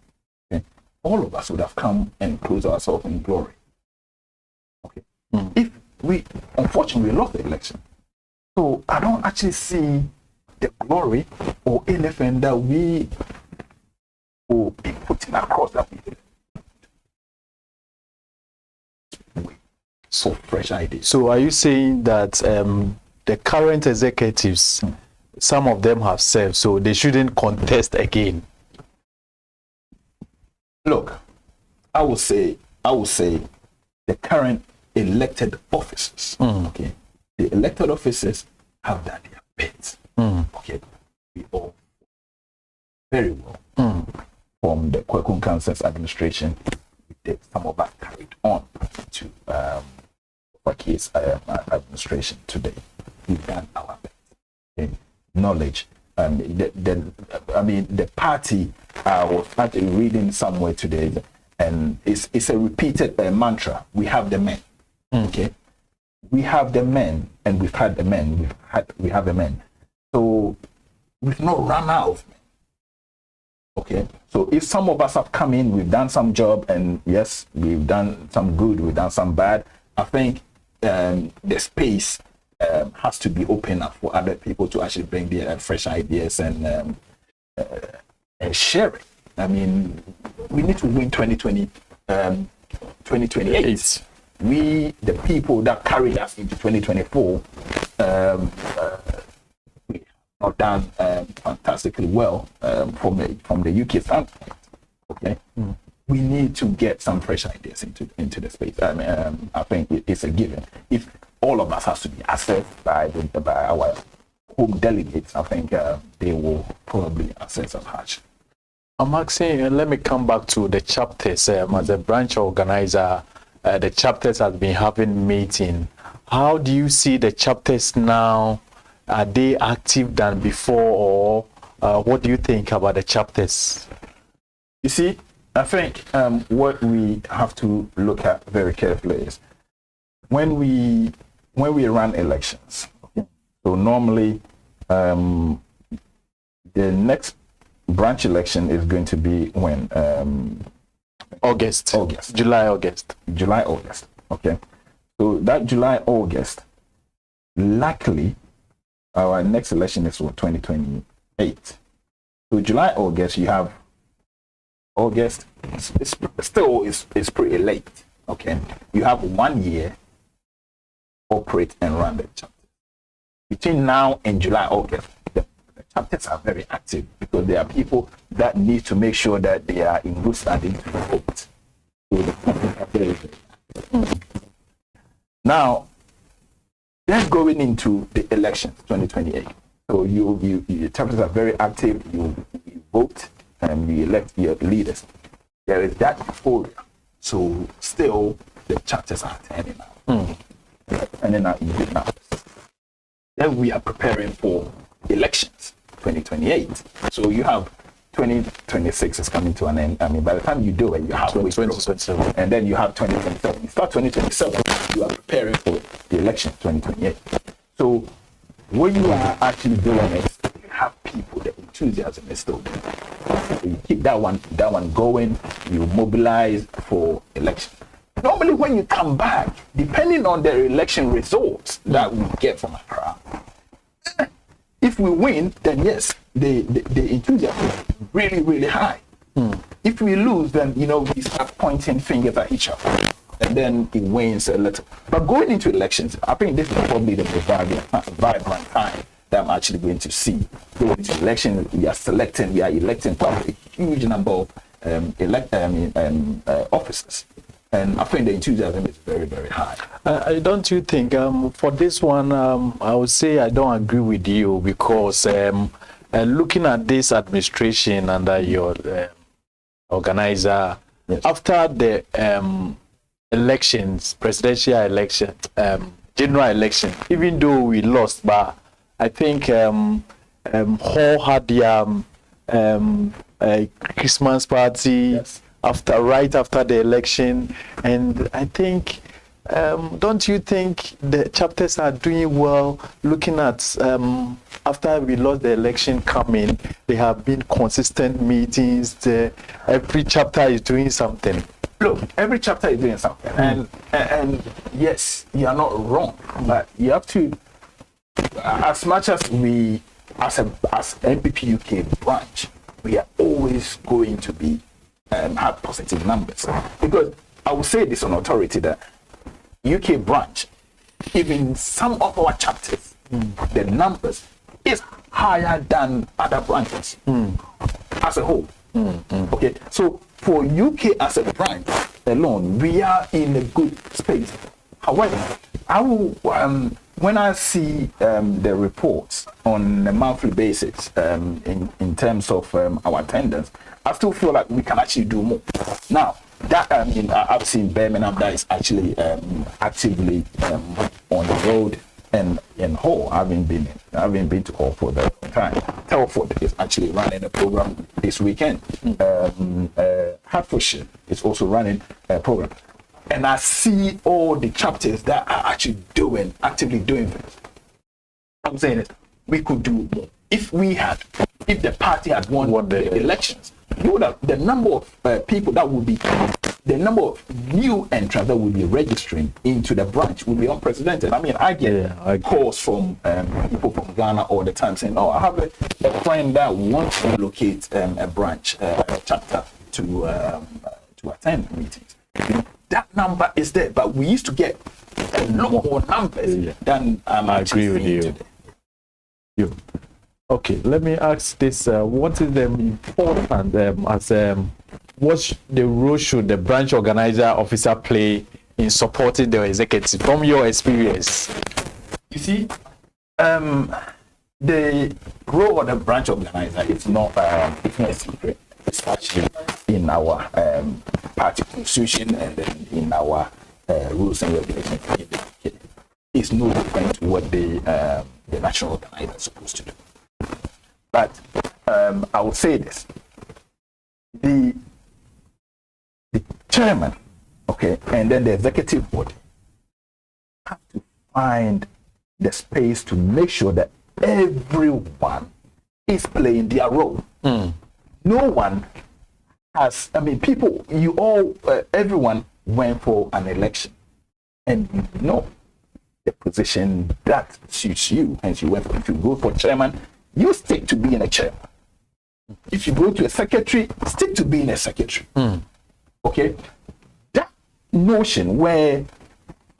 okay, all of us would have come and closed ourselves in glory. Okay. If we unfortunately lost the election, so I don't actually see the glory or anything that we will be putting across that we did. So fresh ideas. So are you saying that the current executives, some of them have served, so they shouldn't contest again? Look, I will say the current elected officers, okay, the elected officers have done their bit. Okay, we all very well from the Kwekun Council's administration. Some of us carried on to Waki's administration today. We've done our best. Okay. Knowledge. The party was actually reading somewhere today, and it's a repeated mantra. We have the men. Okay, we have the men, and we've had the men. We have the men. So we've not run out of men. Okay, so if some of us have come in, we've done some job, and yes, we've done some good, we've done some bad. I think the space has to be open up for other people to actually bring their fresh ideas and share it. I mean, we need to win 2028. We, the people that carried us into 2024, we have not done fantastically well from the UK standpoint. Okay, we need to get some fresh ideas into the space. I think it's a given. If all of us has to be assessed by our home delegates, I think they will probably assess us harsh. I'm asking, let me come back to the chapters. As a branch organizer, the chapters have been having meeting. How do you see the chapters now? Are they active than before, or what do you think about the chapters? You see, I think what we have to look at very carefully is when we run elections. Okay? So normally, the next branch election is going to be when August. July, August. Okay. So that July, August, luckily, our next election is for 2028. So July, August, you have August. It's pretty late. Okay. You have 1 year operate and run the chapter. Between now and July, August, the chapters are very active because there are people that need to make sure that they are in good standing to vote. So the chapters are very, very active. Now, then going into the elections 2028. So your chapters are very active. You vote and you elect your leaders. There is that euphoria. So still the chapters are turning out. Turning out in good numbers. Then we are preparing for elections 2028. So you have 2026 is coming to an end. I mean, by the time you do it, you have 2027, and then you have 2027. You start 2027, you are preparing for the election 2028. So what you are actually doing is you have people, the enthusiasm is still there. So you keep that one going. You mobilize for election. Normally, when you come back, depending on the election results that we get from Accra, if we win, then yes, the enthusiasm is really, really high. If we lose, then we start pointing fingers at each other, and then it wanes a little. But going into elections, I think this is probably the most vibrant time that I'm actually going to see. Going into election, we are electing quite a huge number of officers. And I think the enthusiasm is very, very high. Don't you think, for this one, I would say I don't agree with you because looking at this administration under your organizer, Yes. After the elections, presidential election, general election, even though we lost, but I think Hall had their Christmas party right after the election, and I think don't you think the chapters are doing well? Looking at after we lost the election coming, there have been consistent meetings. Every chapter is doing something. Look, every chapter is doing something, and yes, you are not wrong, but you have to, as much as we, as NPP-UK branch, we are always going to be have positive numbers, because I will say this on authority that UK branch, even some of our chapters, the numbers is higher than other branches as a whole. Okay, so for UK as a branch alone, we are in a good space. However, I will when I see the reports on a monthly basis in terms of our attendance, I still feel like we can actually do more. Now, that I've seen Birmingham that is actually actively on the road, and in Hull, I haven't been to Hull for that time. Telford is actually running a program this weekend. Hertfordshire is also running a program, and I see all the chapters that are actually actively doing things. I'm saying it, we could do more if the party had won the elections. You would have the number of people that would be, the number of new entrants that will be registering into the branch will be unprecedented. I mean, I get calls from people from Ghana all the time saying, "Oh, I have a friend that wants to locate a branch chapter to attend meetings." That number is there, but we used to get a lot more numbers than I agree with you. Today. Okay, let me ask this: what is the important what the role should the branch organizer officer play in supporting the executive from your experience? You see, the role of the branch organizer is not a secret. It's actually in our party constitution and then in our rules and regulations. It's no different to what the national organizer is supposed to do. But I would say this: the chairman, okay, and then the executive body have to find the space to make sure that everyone is playing their role. No one has, people, everyone went for an election, and you know the position that suits you, hence you went for. If you go for chairman, you stick to being a chairman. If you go to a secretary, stick to being a secretary. Okay? That notion where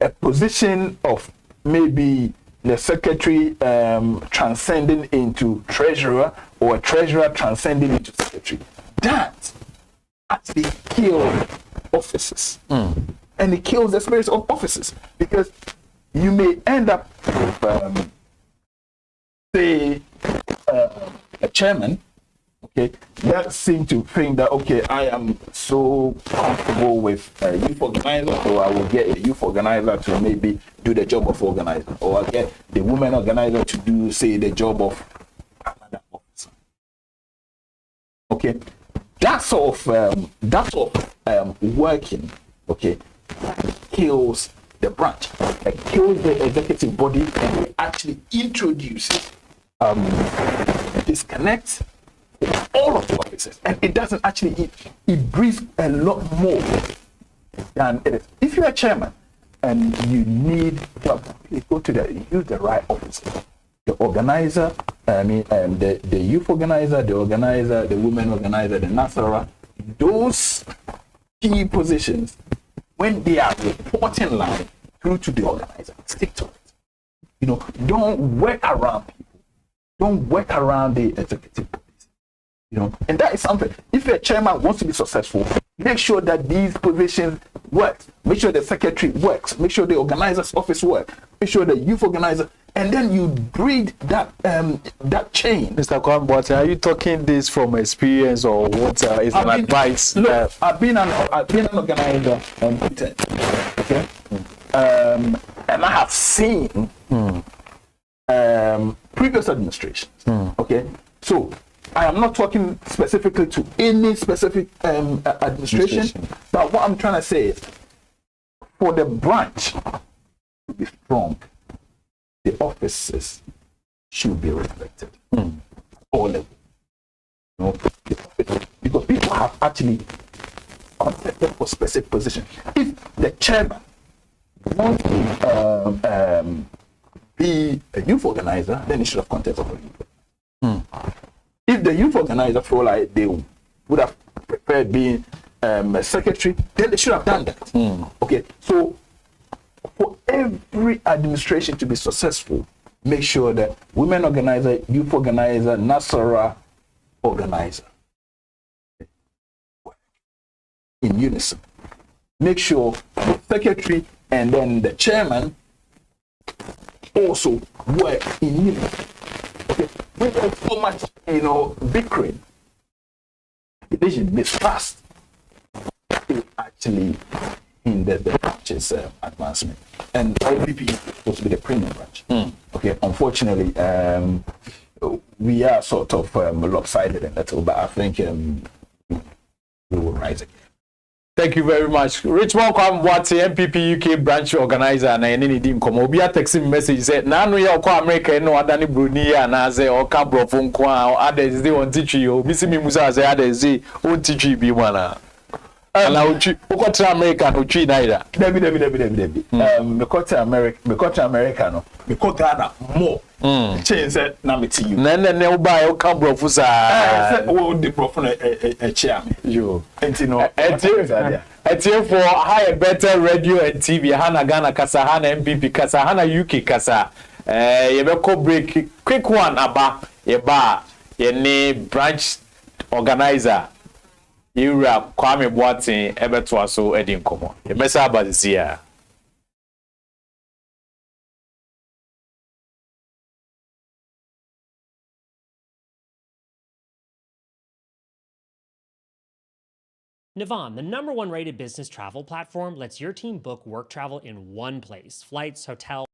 a position of maybe the secretary transcending into treasurer, or a treasurer transcending into secretary, that actually kills offices. And it kills the spirits of offices, because you may end up with, say, a chairman, okay, that seem to think that, okay, I am so comfortable with a youth organizer, so I will get a youth organizer to maybe do the job of organizer, or I'll get the women organizer to do, say, the job of another officer. Okay, that sort of working, okay, kills the branch, it kills the executive body, and it actually introduces disconnect all of the officers, and it doesn't actually, it breeds a lot more than it is. If you're a chairman and you need to go to use the right officer, the organizer, the youth organizer, the women organizer, the Nasara, those key positions, when they are reporting line through to the organizer, stick to it. Don't work around people. Don't work around the executive bodies. And that is something. If a chairman wants to be successful, make sure that these positions work. Make sure the secretary works. Make sure the organizer's office works. Make sure the youth organizer, and then you breed that chain. Mr. Kwambwate, are you talking this from experience or what is an advice? Look, I've been an organizer on Twitter, okay, and I have seen previous administrations. Okay, so I am not talking specifically to any specific administration, but what I'm trying to say is, for the branch to be strong, the offices should be respected. All level. You know, because people have actually contested for specific positions. If the chairman wants to be a youth organizer, then he should have contested for youth. If the youth organizer feel like they would have preferred being a secretary, then they should have done that. Okay, so for every administration to be successful, make sure that women organizer, youth organizer, Nasara organizer in unison. Make sure the secretary and then the chairman also work in unison. Okay, without so much, bickering, division, mistrust, it actually hindered the branch's advancement. And NPP is supposed to be the premium branch. Okay, unfortunately, we are sort of lopsided a little, but I think we will rise again. Thank you very much. Richmond Kwambwate, NPP-UK branch organizer, and I need Nokomo. Be a texting message said, "Nanu ya kwa America no adani Brunei anaze or kabro phone kwa others they want teach you. Missing me musa say others they won't teach you be one." And I would go America no tree neither. Debbie. Me go to America no. Me go Ghana more. Change said na me to you. Ne uba o kabro fusa. Say o the bro for a chair me. Yo. Entino. Etie for higher better radio and TV hana Ghana kasa hana NPP kasa hana UK kasa. Yebeko break quick one aba yeba ye branch organizer. Ira Kwame Boateng ebeto aso edi nkomo. Ye mesa abazisia. Navan, the #1 rated business travel platform, lets your team book work travel in one place. Flights, hotels.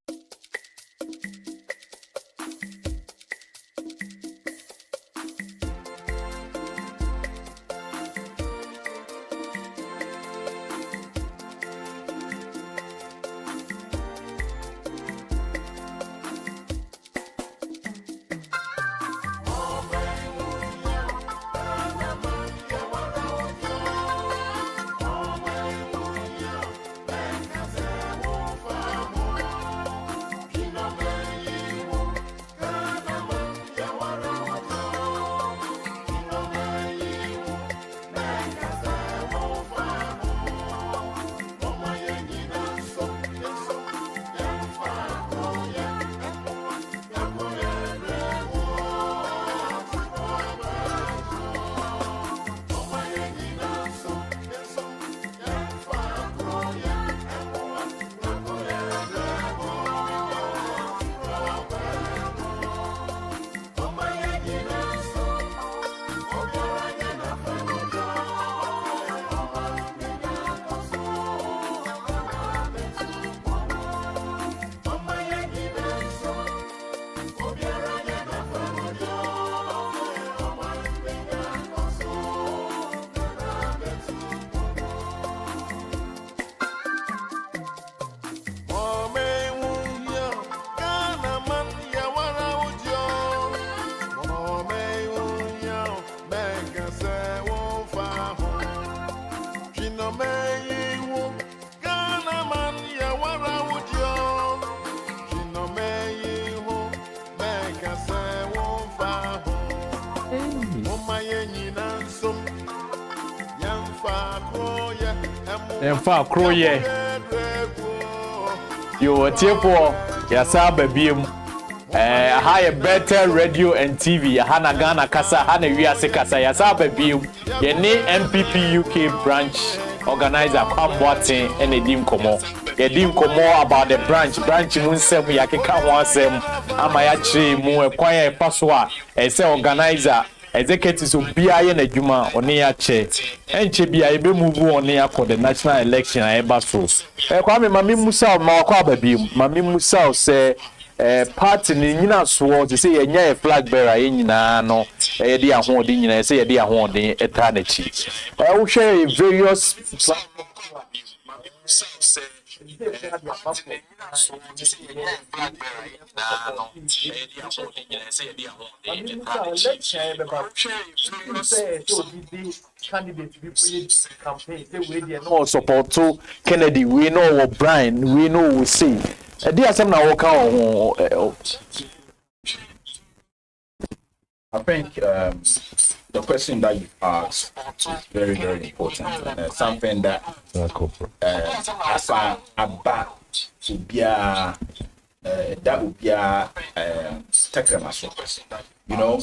Emfa kroye. Yo tiepo ya saba biem. Higher better radio and TV. Hana Ghana kasa hana wiase kasa ya saba biem. Ye ni NPP-UK branch organizer Kwambwate ene dim komo. yɛdi nkɔmmɔ about the branch mu nsɛm yɛakeka ho asɛm ama yɛakyerɛ mu ɛkwan a ɛfa so a ɛsɛ organizer executives obiara yɛ n'adwuma ɔne yɛakyɛ ɛnkyɛ bi a yɛbɛmuvu ɔne akɔ the national election a ɛba so kwame ma memusa ma wakɔ aba bi ma memusa sɛ party ni nyina so te say yenya flag bearer nyina no ye de ahoɔden nyina say ye de ahoɔden eta na chi wo hwɛ various support to Kennedy we know Brian we know we see I think the question that you asked is very, very important. Something that as about to be that would be you know,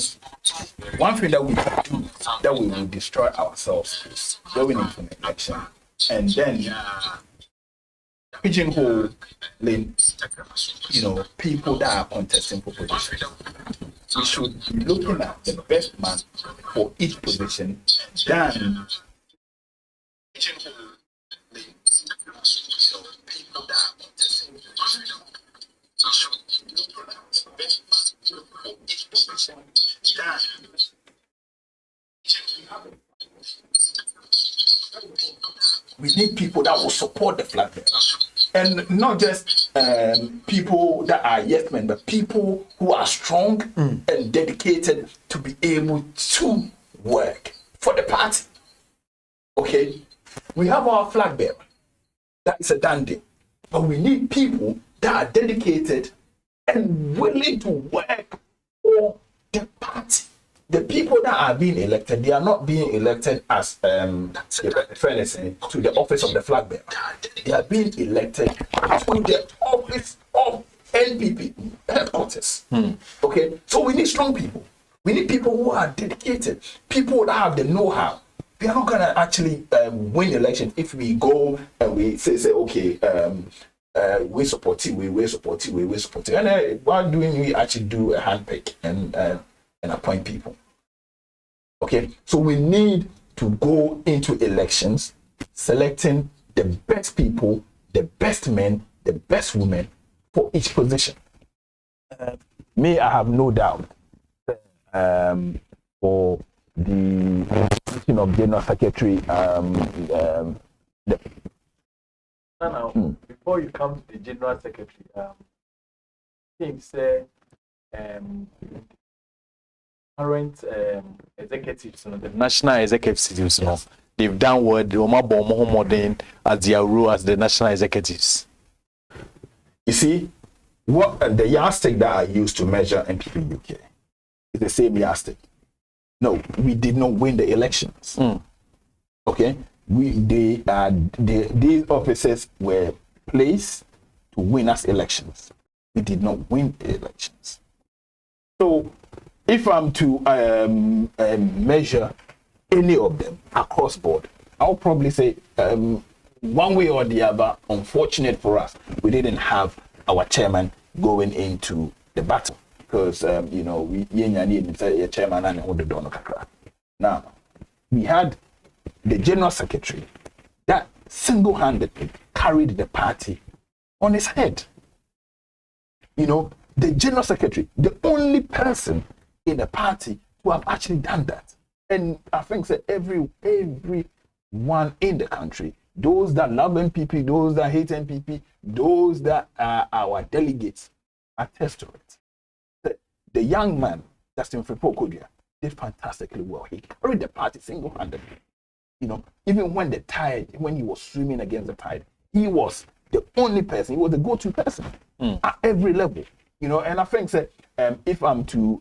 one thing that we can do that we will destroy ourselves is going into an election and then pigeonhole, you know, people that are contesting for position. We should be looking at the best man for each position than pigeonhole, people that are contesting for position. We should be looking at the best man for each position than we need people that will support the flag bearer. And not just people that are yes men, but people who are strong and dedicated to be able to work for the party. Okay? We have our flag bearer. That is a done deal. But we need people that are dedicated and willing to work for the party. The people that are being elected, they are not being elected as fairness to the office of the flag bearer. They are being elected to the office of NPP headquarters. Okay, so we need strong people. We need people who are dedicated, people that have the know-how. We are not gonna actually win elections if we go and we say okay, we support you, we support you, we support you. And while doing, we actually do a handpick and appoint people. Okay, so we need to go into elections selecting the best people, the best men, the best women for each position. Me, I have no doubt for the position of General Secretary. Before you come to the General Secretary, things say current executives, the national executives, they've done what more modern as their role as the national executives. You see, what the yardstick that I used to measure NPP-UK is the same yardstick. No, we did not win the elections. Okay, these officers were placed to win us elections. We did not win the elections. So, if I'm to measure any of them across board, I'll probably say one way or the other, unfortunate for us, we didn't have our chairman going into the battle because, you know, we chairman and now, we had the general secretary that single-handedly carried the party on his head. You know, the general secretary, the only person in the party who have actually done that. And I think that everyone in the country, those that love NPP, those that hate NPP, those that are our delegates, attest to it. The young man, Justin Fripo-Kodia, did fantastically well. He carried the party single-handedly. You know, even when when he was swimming against the tide, he was the only person, he was the go-to person at every level. You know, and I think that if I'm to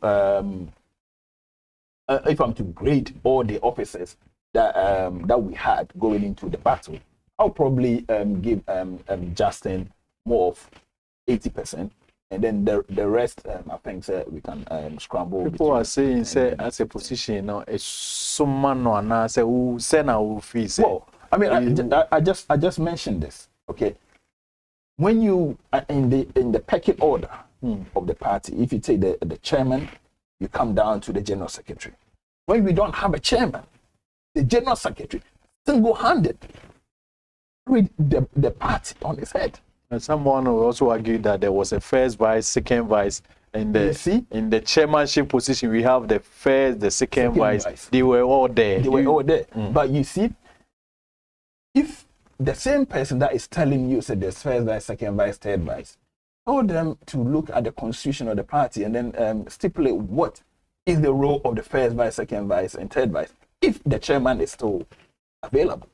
grade all the officers that we had going into the battle, I'll probably give Justin more of 80%, and then the rest I think we can scramble. People are saying say as a position now, it's so man no na say who say na who feel say. Well, I mean, I just mentioned this. Okay, when you are in the pecking order of the party, if you take the chairman, you come down to the general secretary. When we don't have a chairman, the general secretary single-handed with the party on his head. And someone will also argue that there was a first vice, second vice. In the chairmanship position, we have the first, the second vice. They were all there. They were all there. But you see, if the same person that is telling you, said there's first vice, second vice, third vice, told them to look at the constitution of the party and then stipulate what is the role of the first vice, second vice, and third vice, if the chairman is still available.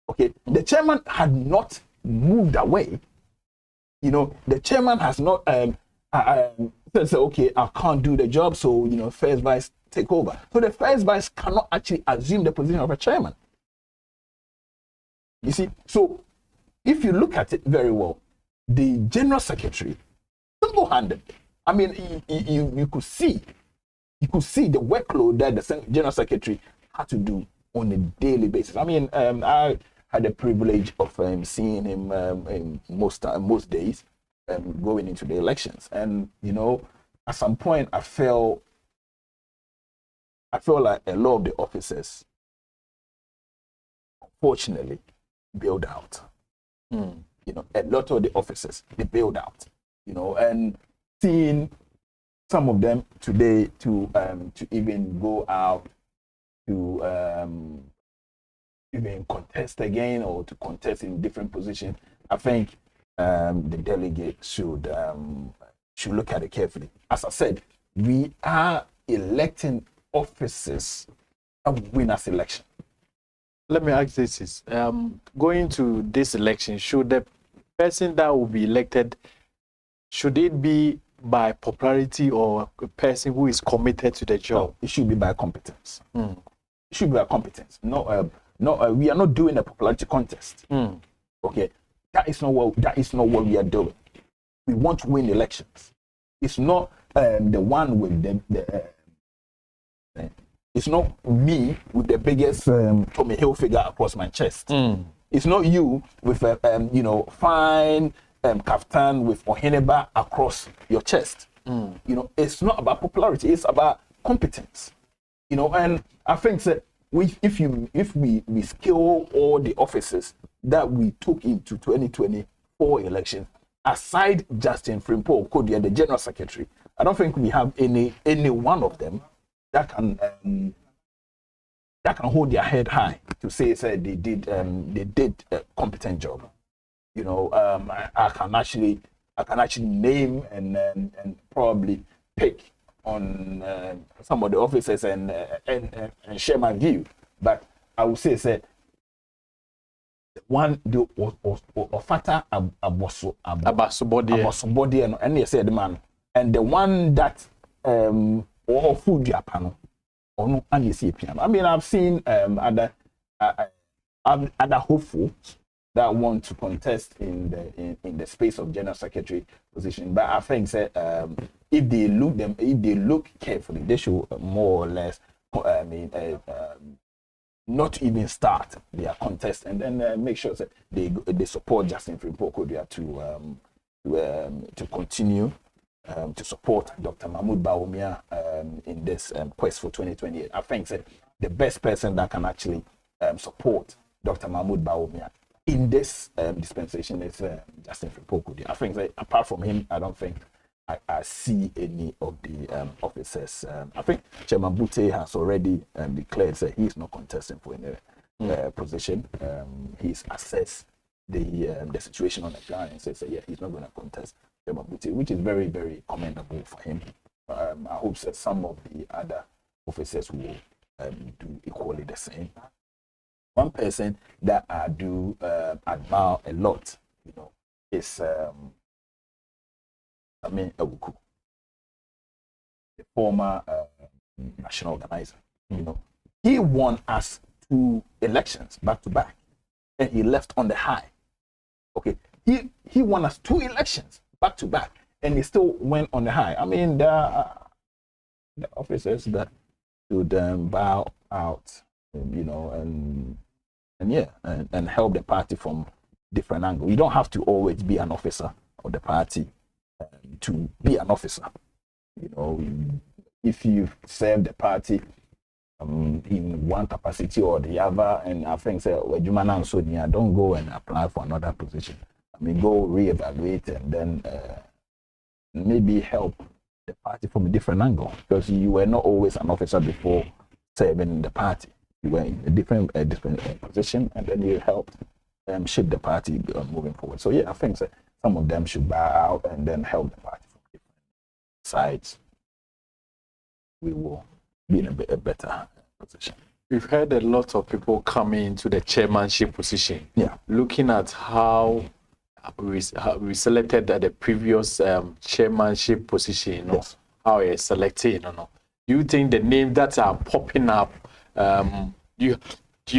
Okay, the chairman had not moved away. You know, the chairman has not say, okay, I can't do the job, so, you know, first vice take over. So the first vice cannot actually assume the position of a chairman. You see, so if you look at it very well, the general secretary, single-handed, I mean, you could see the workload that the general secretary had to do on a daily basis. I mean, I had the privilege of seeing him in most days going into the elections, and you know, at some point I felt like a lot of the officers, unfortunately, bailed out. You know, a lot of the officers, they bailed out. You know, and seeing some of them today to even go out to even contest again or to contest in different positions, I think the delegate should look at it carefully. As I said, we are electing officers that win us election. Let me ask this: going to this election, should the person that will be elected, should it be by popularity or a person who is committed to the job? No, it should be by competence. It should be by competence. No, we are not doing a popularity contest. Okay, that is not what we are doing. We want to win elections. It's not the one with it's not me with the biggest Tommy Hilfiger across my chest. It's not you with a fine kaftan with Oheneba across your chest. You know, it's not about popularity. It's about competence. You know, and I think that if we scale all the officers that we took into 2024 elections, aside Justin Frimpong Kodia, the general secretary, I don't think we have any one of them that can hold their head high to say they did a competent job. You know, I can actually name and probably pick on some of the officers and share my view, but I would say one the Ofata Abasobodi and you said the man, and the one that or food Japan or no and you see piano. I mean, I've seen other hopefuls that want to contest in the space of general secretary position, but I think that if they look carefully, they should more or less not even start their contest, and then make sure that they support Justin Frimpong Kodia to continue to support Dr. Mahmoud Bawumia in this quest for 2028. I think that the best person that can actually support Dr. Mahmoud Bawumia in this dispensation is Justin Frimpong Kodia. I think that apart from him, I don't think I see any of the officers. I think Chairman Bute has already declared that he's not contesting for any position. He's assessed the situation on the ground and says that he's not going to contest, Chairman Bute, which is very, very commendable for him. I hope that some of the other officers will do equally the same. One person that I do admire a lot, you know, is Awuku, the former national organizer. You know, he won us 2 elections back to back, and he left on the high. Okay, he won us 2 elections back to back, and he still went on the high. I mean, the officers that should bow out, you know, and help the party from different angle. You don't have to always be an officer of the party to be an officer. You know, if you serve the party in one capacity or the other, and I think say, well, don't go and apply for another position. I mean, go reevaluate and then maybe help the party from a different angle, because you were not always an officer before serving in the party. You were in a different position, and then you helped shape the party moving forward. So yeah, I think that some of them should bow out and then help the party from different sides. We will be in a better position. We've heard a lot of people coming into the chairmanship position. Yeah. Looking at how we selected the previous chairmanship position, you know, yes. how it's selected, you know. Do you think the names that are popping up, do you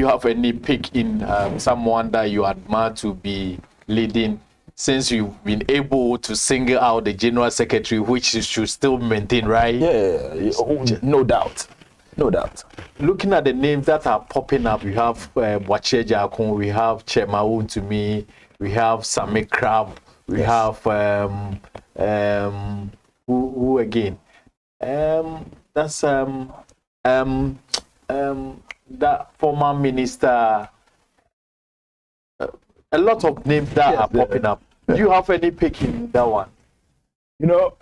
have any pick in someone that you admire to be leading, since you've been able to single out the general secretary, which you should still maintain, right? Yeah, no doubt. No doubt. Looking at the names that are popping up, we have Wache Jakun, we have Chemaun to me, we have Sami Crab, we have who again? That's that former minister. A lot of names that are popping up. Do you have any pick in that one? You know,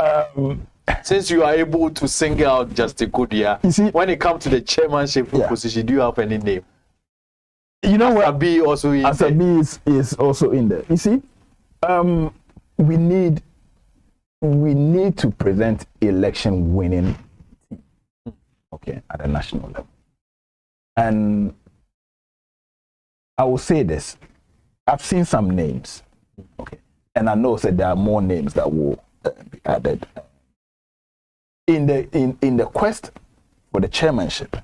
since you are able to single out Justin Kodia, you see, when it comes to the chairmanship position, do you have any name? You know what? Asabi also in Asabi is also in there. You see, we need to present election winning team, okay, at a national level. And I will say this: I've seen some names, okay, and I know that there are more names that will be added. In the quest for the chairmanship,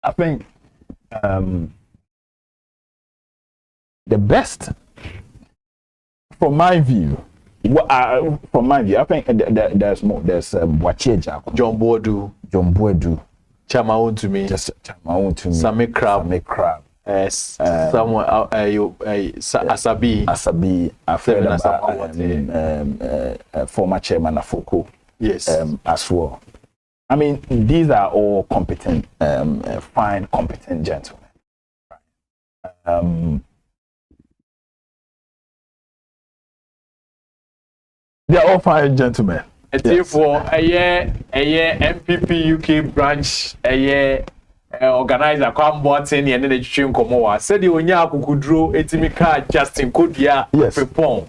I think the best, from my view, I think there's more. There's Wache Jakun, John Boadu, Chamaun to me, Sami Crab, someone Asabi, I've heard about former chairman Afoko. Yes. As well. I mean, these are all competent, fine, competent gentlemen. They're all fine gentlemen. For a year NPP-UK branch, a year organizer come boating and then the stream come over. Said you nya kukudro etimika Justin Kodia Fripon.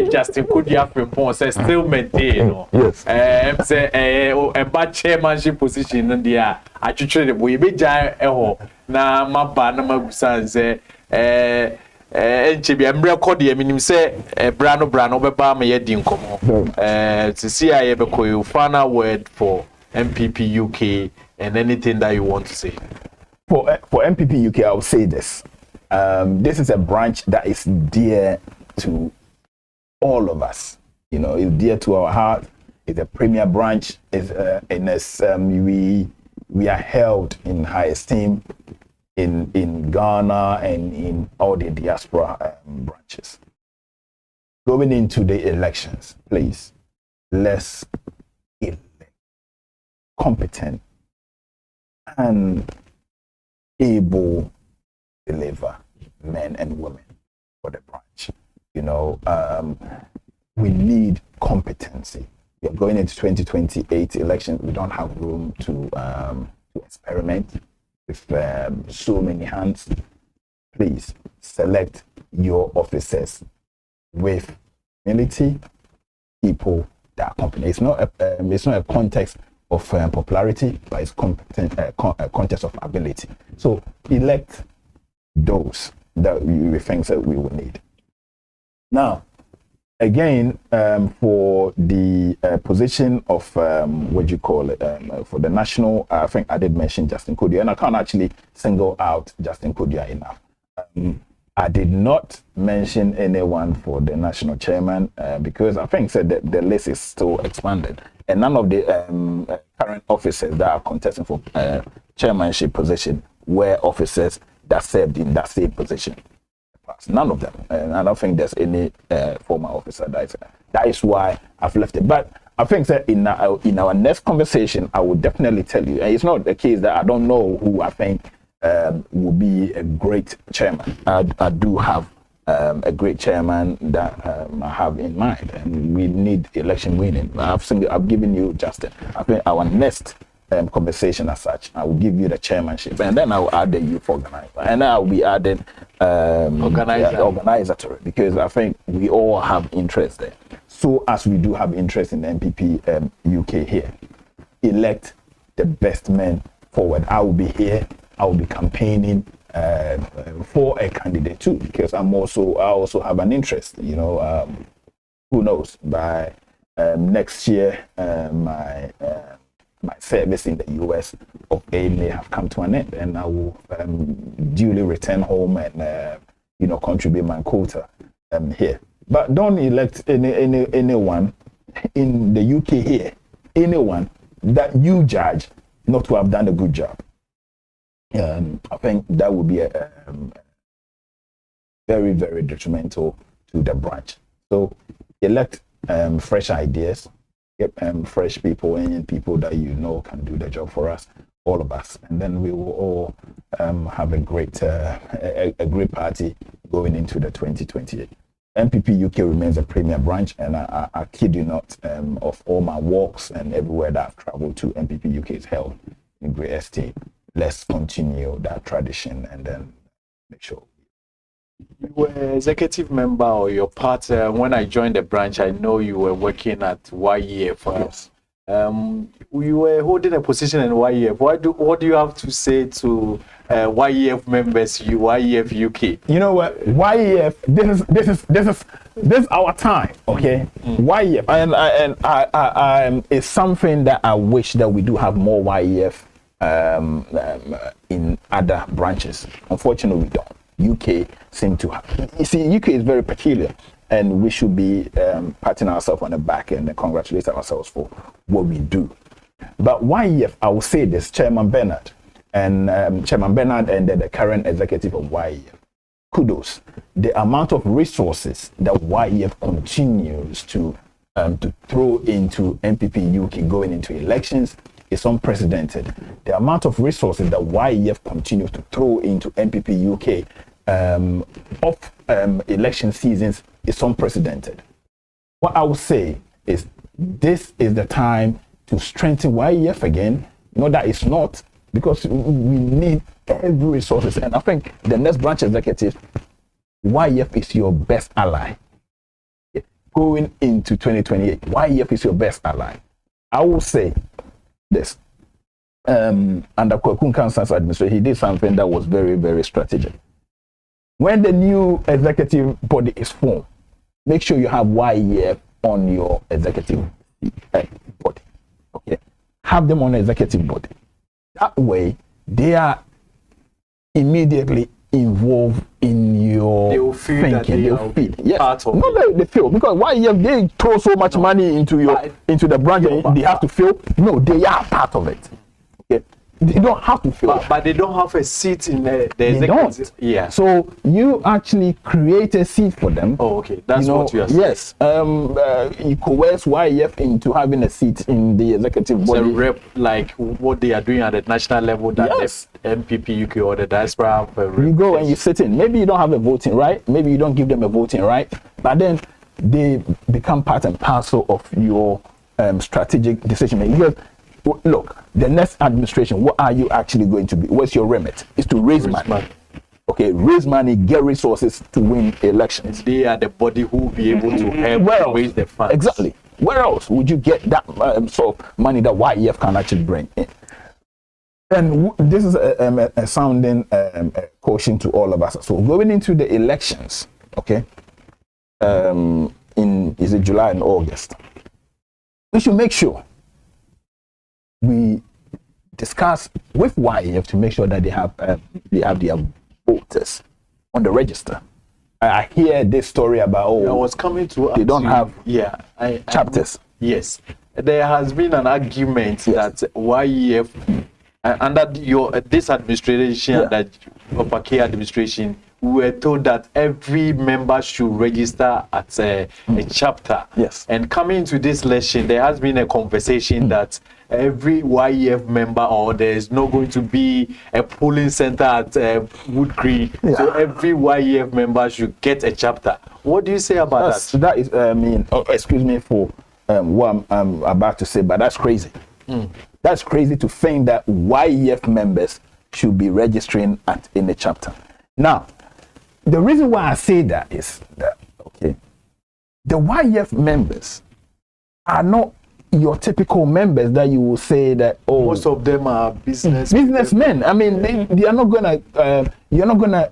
Justin Kodia Fripon says still maintain, no. Yes. Say a bad chairmanship position in there. I chuchure the boy be jai na maba na mabusan say enchibi emre kodi eminim say brano beba me yedi nkomo. To see I be ko final word for NPP-UK and anything that you want to say. For NPP-UK, I will say this. This is a branch that is dear to all of us. You know, it's dear to our heart. It's a premier branch. We are held in high esteem in Ghana and in all the diaspora branches. Going into the elections, please, let's elect competent and able deliver men and women for the branch. You know, we need competency. We are going into 2028 elections. We don't have room to experiment with so many hands. Please select your officers with humility, people that are competent. It's not a context of popularity, but it's a context of ability. So elect those that we think that we will need. Now, again, for the position of for the national, I think I did mention Justin Kodia, and I can't actually single out Justin Kodia enough. I did not mention anyone for the national chairman because I think that the list is still expanded, and none of the current officers that are contesting for chairmanship position were officers that served in that same position. past. None of them. And I don't think there's any former officer that is why I've left it. But I think that in our next conversation, I will definitely tell you. And it's not the case that I don't know who I think will be a great chairman. I do have a great chairman that I have in mind, and we need election winning. I've given you Justin. I think our next conversation as such, I will give you the chairmanship, and then I will add the youth organizer, and then I will be adding organizer to it, because I think we all have interest there. So as we do have interest in the NPP UK here, elect the best men forward. I will be here. I will be campaigning for a candidate too, because I also have an interest. You know, who knows? By next year, my service in the US of A may have come to an end, and I will duly return home and contribute my quota here. But don't elect anyone in the UK here, anyone that you judge not to have done a good job. I think that would be a very, very detrimental to the branch. So elect fresh ideas, get fresh people and people that you know can do the job for us, all of us, and then we will all have a great party going into the 2028. NPP UK remains a premier branch, and I kid you not, of all my walks and everywhere that I've traveled to, NPP UK is held in great esteem. Let's continue that tradition and then make sure. You were executive member or your part when I joined the branch. I know you were working at YEF. Yes. You were holding a position in YEF. What do you have to say to YEF members, YEF UK? You know what, YEF, this is our time, okay? YEF, and I it's something that I wish that we do have more YEF in other branches. Unfortunately, we don't. UK seem to have. You see, UK is very peculiar, and we should be patting ourselves on the back and congratulating ourselves for what we do. But YEF, I will say this, Chairman Bernard and the current executive of YEF, kudos. The amount of resources that YEF continues to throw into NPP UK going into elections is unprecedented. The amount of resources that YEF continues to throw into NPP UK election seasons is unprecedented. What I would say is this is the time to strengthen YEF again. No, that it's not, because we need every resources. And I think the next branch executive, YEF is your best ally. Going into 2028, YEF is your best ally. I will say this. Under Kwakun Kansan's administration, he did something that was very, very strategic. When the new executive body is formed, make sure you have YEF on your executive body. Okay, have them on the executive body. That way, they are immediately involved in your thinking. They will feel. Yes, part of it. They feel, because YEF, they throw so much money into the branch, they have to feel. No, they are part of it. Okay, they don't have to feel. But they don't have a seat in the executive. They don't. Yeah. So you actually create a seat for them. Oh, okay. That's what you are saying. Yes. You coerce YEF into having a seat in the executive body. So rep, like what they are doing at the national level, that yes. the NPP UK or the diaspora. You go and you sit in. Maybe you don't have a voting right. Maybe you don't give them a voting right. But then they become part and parcel of your strategic decision making. Because look, the next administration, what are you actually going to be? What's your remit? It's to raise money. Okay, raise money, get resources to win elections. They are the body who will be able to help raise the funds. Exactly. Where else would you get that sort of money that YEF can actually bring in? And this is a sounding caution to all of us. So going into the elections, okay, is it July and August? We should make sure we discuss with YEF to make sure that they have their voters on the register. I hear this story about I was coming to they don't have chapters. Yes, there has been an argument that YEF under this administration, that Upper K administration, we were told that every member should register at a chapter. Yes. And coming into this lesson, there has been a conversation that every YEF member, or there is not going to be a polling center at Wood Green. Yeah. So every YEF member should get a chapter. What do you say about that? That is, excuse me for what I'm about to say, but that's crazy. That's crazy to think that YEF members should be registering at any chapter. Now, the reason why I say that is that, okay, the YEF members are not your typical members that you will say that, oh, most of them are businessmen. I mean, they are not gonna, you're not gonna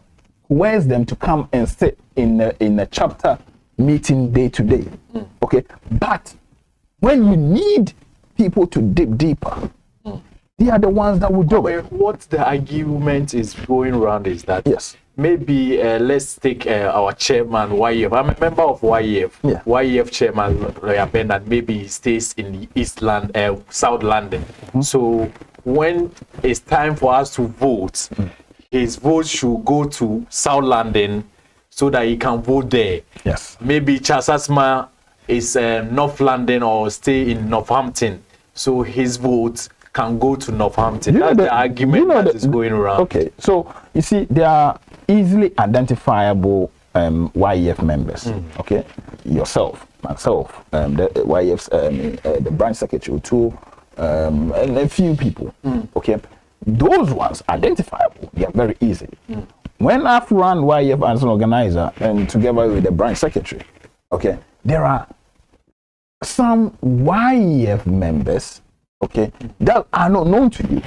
coerce them to come and sit in a chapter meeting day to day. Okay, but when you need people to dig deeper, they are the ones that will do it. What the argument is going around is that, yes, maybe let's take our chairman YEF. I'm a member of YEF. Yeah. YEF chairman Lawyer Bernard, maybe he stays in the South London. So when it's time for us to vote, his vote should go to South London so that he can vote there. Yes. Maybe Charles Asma is North London or stay in Northampton, so his vote can go to Northampton. That's the argument that is going around. Okay, so you see, there are easily identifiable YEF members. Okay, yourself, myself, the YEF's the branch secretary too, and a few people. Okay, those ones identifiable. They are very easy. When I've run YEF as an organizer and together with the branch secretary, okay, there are some YEF members, okay, that are not known to you,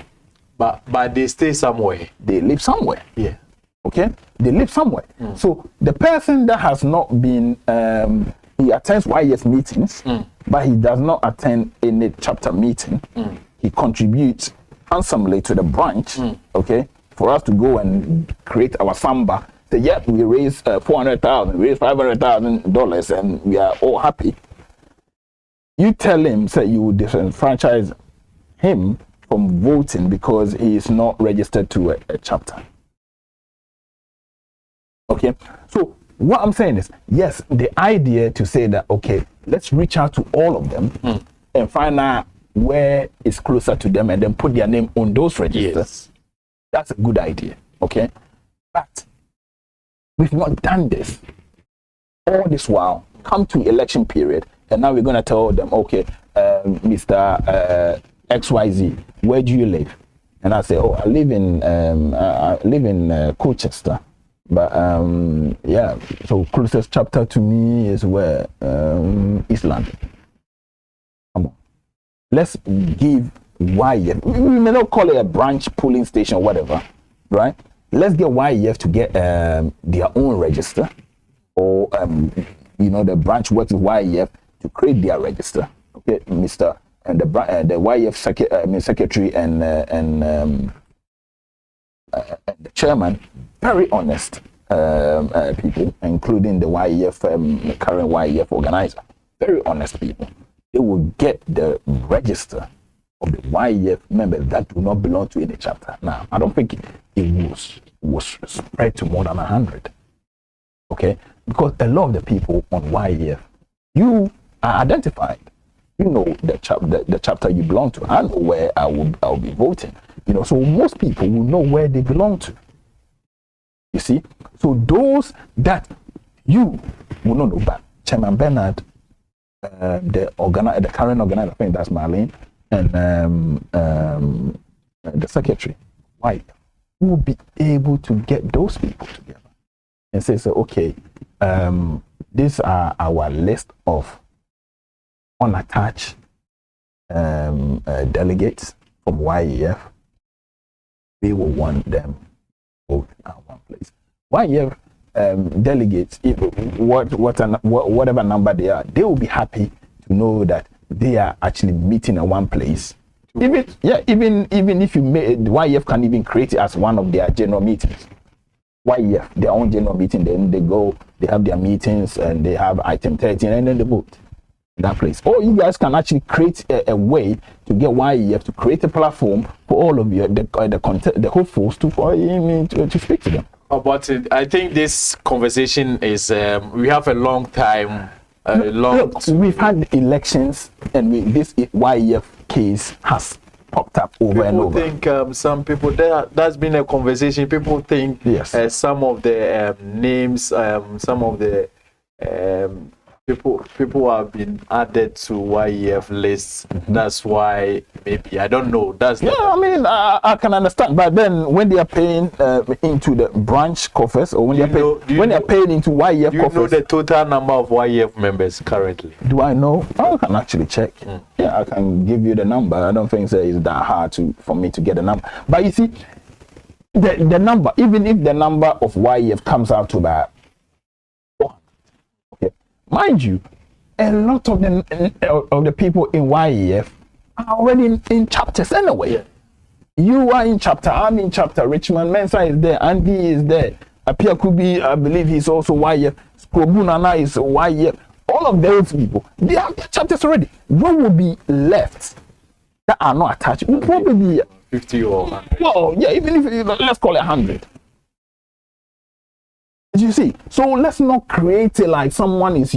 but they stay somewhere. they live somewhere. Yeah. Okay, they live somewhere. So the person that has not been, he attends YEF meetings, but he does not attend any chapter meeting. He contributes handsomely to the branch. Okay, for us to go and create our samba. Say, yeah, we raised $400,000, we raised $500,000, and we are all happy. You tell him, say, you will disenfranchise him from voting because he is not registered to a chapter. Okay, so what I'm saying is, yes, the idea to say that, okay, let's reach out to all of them and find out where is closer to them and then put their name on those registers. Yes. That's a good idea, okay? But we've not done this all this while. Come to election period, and now we're going to tell them, okay, Mr. XYZ, where do you live? And I say, oh, I live in Colchester. But yeah, so closest chapter to me is where East London. Come on, let's give YEF. We may not call it a branch polling station or whatever, right? Let's get YEF to get their own register, or the branch works with YEF to create their register. Okay, Mr. and the YEF secretary and the chairman, very honest people, including the YEF, the current YEF organizer, very honest people. They will get the register of the YEF members that do not belong to any chapter. Now, I don't think it was spread to more than 100. Okay, because a lot of the people on YEF, you are identified. You know the chapter you belong to. I know where I'll be voting. So most people will know where they belong to. You see, so those that you will not know, but Chairman Bernard, the current organizer, I think that's Marlene, and the secretary, White, will be able to get those people together and say, so okay, these are our list of unattached delegates from YEF. We will want them both at one place. YEF delegates, whatever number they are, they will be happy to know that they are actually meeting in one place. Even if you made, YEF can even create it as one of their general meetings. YEF, their own general meeting, then they go, they have their meetings and they have item 13 and then they vote in that place. Or you guys can actually create a way to get YEF to create a platform for all of you, the hopefuls to speak to them. But I think this conversation is we have a long time. Look, we've had elections, and this YEF case has popped up over and over. People think some people that's been a conversation. People think yes, some of the names, some of the people have been added to YEF lists. That's why maybe I don't know. I mean I can understand, but then when they are paying into the branch coffers, or when they are paying into YEF coffers, you know the total number of YEF members currently? Do I know? I can actually check. Yeah, I can give you the number. I don't think it's that hard for me to get the number. But you see, the number, even if the number of YEF comes out to about 400, okay, mind you, a lot of the people in YEF are already in chapters anyway. Yeah. You are in chapter, I'm in chapter, Richmond Mensah is there, Andy is there, Apia Kubi, I believe he's also YEF, Skrobunana is YEF. All of those people, they have their chapters already. What will be left that are not attached? Will probably be 50 or 100. Well, yeah, even if let's call it 100. You see, so let's not create it like someone is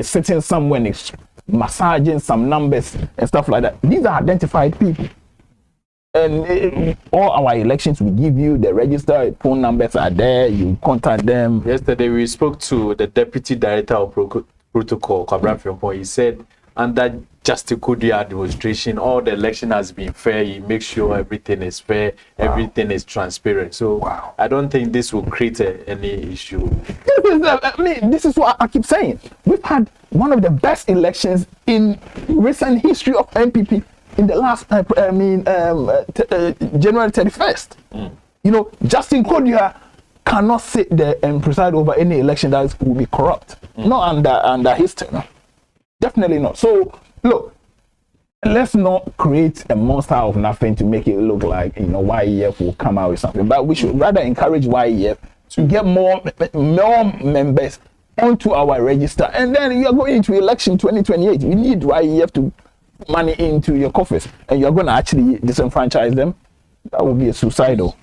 sitting somewhere and is massaging some numbers and stuff like that. These are identified people. And all our elections, we give you the register, phone numbers are there, you contact them. Yesterday, we spoke to the Deputy Director of Protocol, Kwabra Frimpong. He said, under Justice Kudia administration, all the election has been fair. He makes sure everything is fair, everything is transparent. So I don't think this will create any issue. This is what I keep saying. We've had one of the best elections in recent history of NPP in the last, January 31st. You know, Justin Kodia cannot sit there and preside over any election that will be corrupt. Not under his tenure. Definitely not. So, look, let's not create a monster of nothing to make it look like, YEF will come out with something. But we should rather encourage YEF to get more members onto our register. And then you're going into election 2028. We need YEF to put money into your coffers. And you're going to actually disenfranchise them. That would be a suicidal.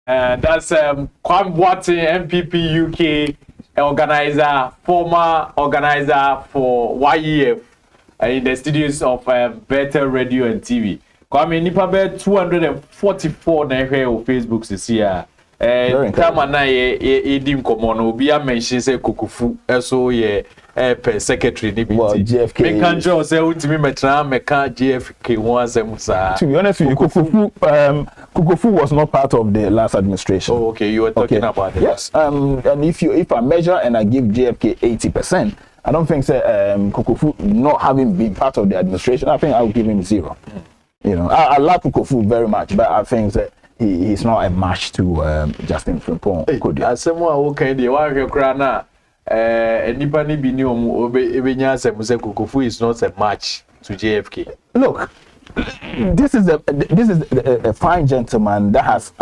That's Kwam Watson, NPP-UK. Former organizer for YEF in the studios of Bethel Radio and TV. Kwame nipa be 244 na hwe o Facebook sisi a. Tama na ye dim komo no obi a mention say Kokofu eso ye per secretary ni bi. Well, GFK. Me kan jo say ultimi metra me kan GFK won asem sa. To be honest with you, Kokofu was not part of the last administration. Oh, okay, you were talking about it. Yes. And if I measure and I give JFK 80%, I don't think Kokofu not having been part of the administration, I think I would give him 0. You know, I like Kokofu very much, but I think that he's not a match to Justin Frimpong. Nipa ni bi ni omu ebenya asem say Kokofu is not a match to JFK. Look, this is a fine gentleman that has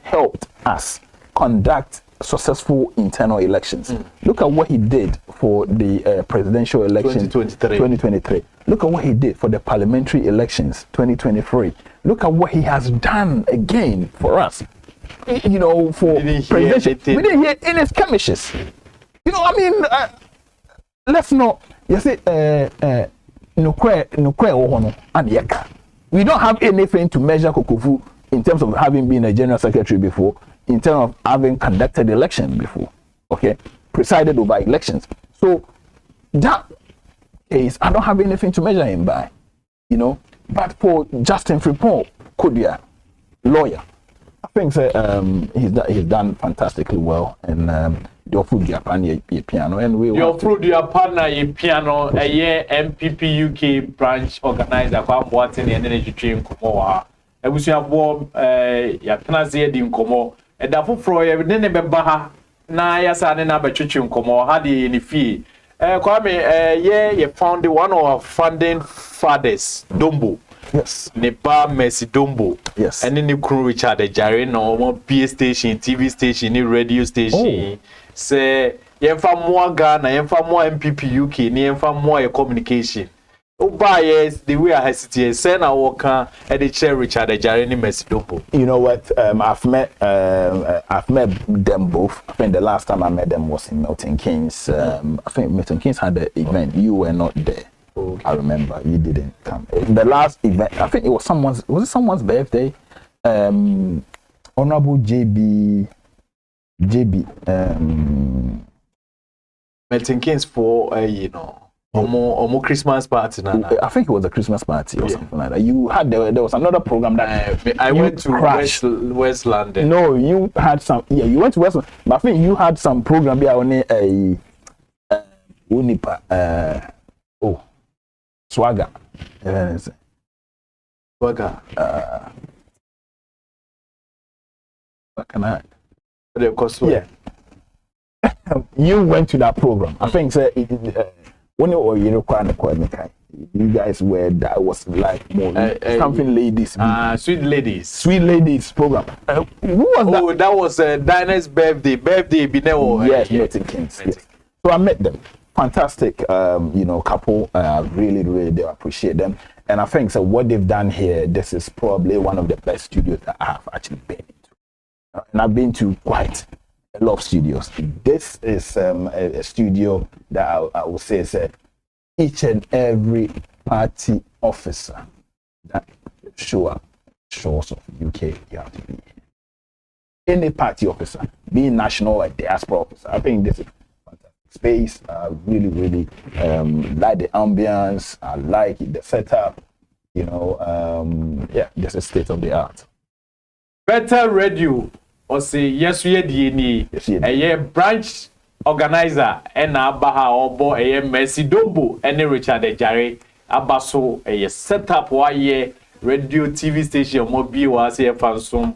helped us conduct successful internal elections. Look at what he did for the presidential election 2023. Look at what he did for the parliamentary elections 2023. Look at what he has done again for us. You know, for presidential. We didn't hear any skirmishes. You know, I mean, let's not. You see, we don't have anything to measure Kokofu in terms of having been a general secretary before, in terms of having conducted elections before, okay, presided over elections. So that case, I don't have anything to measure him by, you know. But for Justin Frimpong, Kodia, lawyer, I think he's done fantastically well, and your food Japan ye piano, and we your food Japan ye piano a year NPP-UK branch organizer Kwam Watson and energy train Komoa. I wish you have warm ya Tanazi di Nkomo. And therefore for ye ne bebaha na ya sa ne na betwetwe Nkomo ha de ni fee. Kwame ye found one of our funding fathers, Dombo. Yes. Nepa Mercy Dombo. Yes. And then the crew Richard the Jare no PA station, TV station, radio station. Say yemfa more Ghana, yemfa more NPP-UK, ni yemfa more communication. yes, the way I hesitate, send our worker at the chair Richard Jareni Mesidopo. You know what? I've met them both. I think the last time I met them was in Milton Keynes. I think Milton Keynes had the event. You were not there. Okay. I remember you didn't come. The last event, I think it was someone's birthday. Honorable JB. Milton Keynes for you know. Or Christmas party. I think it was a Christmas party or something like that. You had there was another program that I went to West London. No, you had some. Yeah, you went to West London. But I think you had some program there on a Swagger. Swagger. What can I? Yeah. You went to that program. I think you guys were, that was like more something ladies. Sweet ladies program. Who was that? Oh, that was Dinah's birthday. Yes, Milton Keynes. Yes. So I met them. Fantastic, couple. Really do appreciate them. And I think so. What they've done here, this is probably one of the best studios that I have actually been into. And I've been to quite a lot of studios. This is a studio that I would say is each and every party officer that shores of UK, you have to be here. Any party officer, being national or diaspora officer, I think this is fantastic space. I really like the ambience. I like the setup. This is state of the art. Better Radio. Or say yes, we a branch organizer and Abaha Obo a Messi Dombo and Richard Jare Abaso a setup why radio TV station mobile was a fansum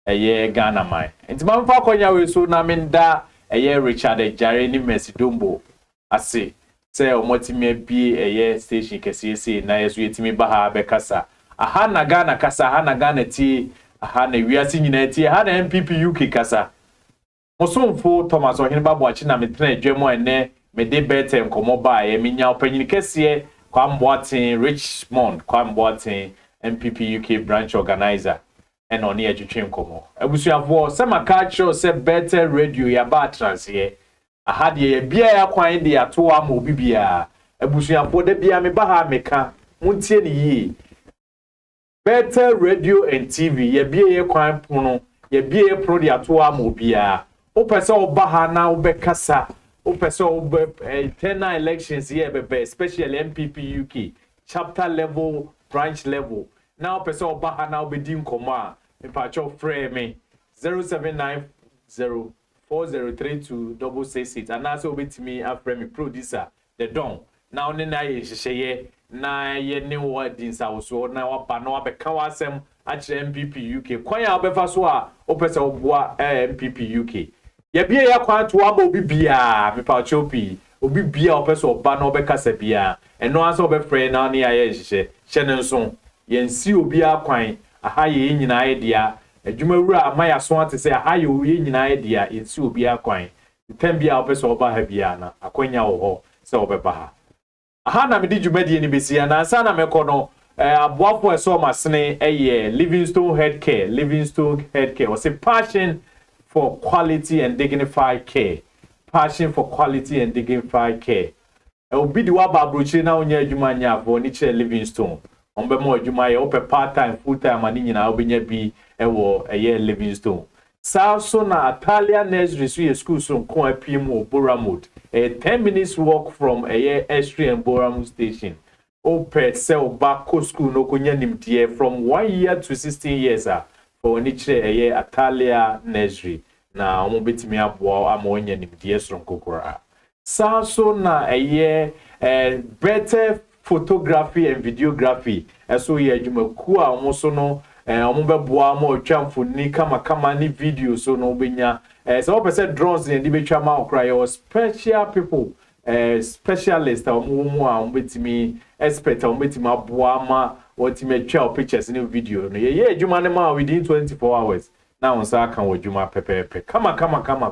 a year Ghana mine. And Mamfa Konya we so naminda a year Richard Jare ni Messi Dombo. I say Omotime be a year station Cassie na yes we timi Baha Bekasa. Ahana Ghana Kasa Hana Ghana tea. Hana we are singing it here. Hana NPP-UK kasa. Mosomfo Thomas Ohinba Boachi na metena dwemo ene me de bete nkomo ba e minya opanyin kese kwa mboaten Richmond kwa mboaten NPP-UK branch organizer ene oni atwetwe nkomo. Abusuafo se makacho se Bethel Radio ya ba trans here. Ahade ye bia ya kwan de ato ama obi bia. Abusuafo de bia me ba ha meka. Muntie ni yi. Bethel Radio and TV, ye be ye kwan pono, ye be ye pro di atoa mo bia. O pese oba ha na obekasa. O pese obe 10 elections here bebe, especially NPP-UK, chapter level, branch level. Now pese oba ha na obedi nkoma. Mpacho frame me 0790403266 and also obetimi aframe me producer the don. Now nena ye hye na ye ne wordings awso na waba na wabeka wasem ache NPP-UK kwan ya obefa so a opese oboa NPP-UK ye bia ya kwan to aba obi bia me pa chopi obi bia opese oba na obekasa bia eno asa obefre na ne ya ye hye ne nso ye nsi obi akwan aha ye nyina idea adwumawura amaya so ate se aha ye oye nyina idea nsi obi akwan tembia opese oba ha bia na akwanya wo ho se obeba ha. Aha na medi djumadi ni besia na ansa na mekono aboafo eso masene Livingstone Healthcare was a passion for quality and dignified care. Passion for quality and dignified care. Obi di wa ba brochi na onya adwuma nya afo ni che Livingstone. Ombe mo adwuma ye ope part time full time ani nyina obenya bi ewo Livingstone. So na Italian nursery so ye school so nko apiem Boramwood. 10 minutes walk from Estrie and Boramwood station. Ope sell back school no konya nimdie from 1 year to 16 years for niche Italian nursery. Na omo betimi aboa amonya nimdie so nkokora. So na better photography and videography. So ye adwumaku a omo so no omubeboa mo twamfo ni kama ni video so no obenya so person drones ni betwa ma okra your special people specialist omo a ombetimi expert ombetimi aboa ma wotimi twa pictures ni video no ye adwuma ne ma within 24 hours na onsa kan wadwuma pepepe kama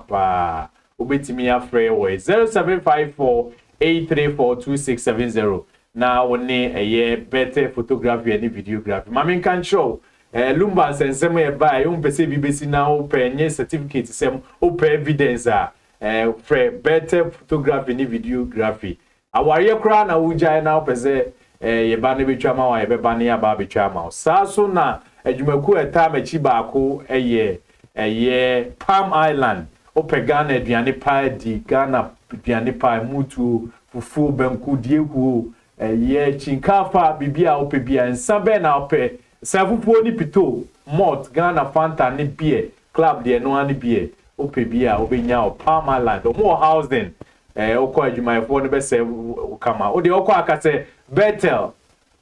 pa obetimi afre we 0754 8342670 na woni eye better photography and videography mame kan show lumba sensem e buy un pese bibesi na o penye certificate sem o pe evidence for better photography and videography aware kra na wujai na o pese ye ba ne betwa ma wa ye be ba ne ya ba betwa ma sa so na adwumaku eta machi baako eye Palm Island o pe Ghana aduane pa di Ghana aduane pa mutu fufu banku diehu ye chinkafa bibia o pe bia nsabe na o pe safufu ni pito malt Ghana Fanta ni beer club de no ani beer o pe bia o benya o Palm Island o more housing o ko adwumayefo no be se kama o de o ko akase Bethel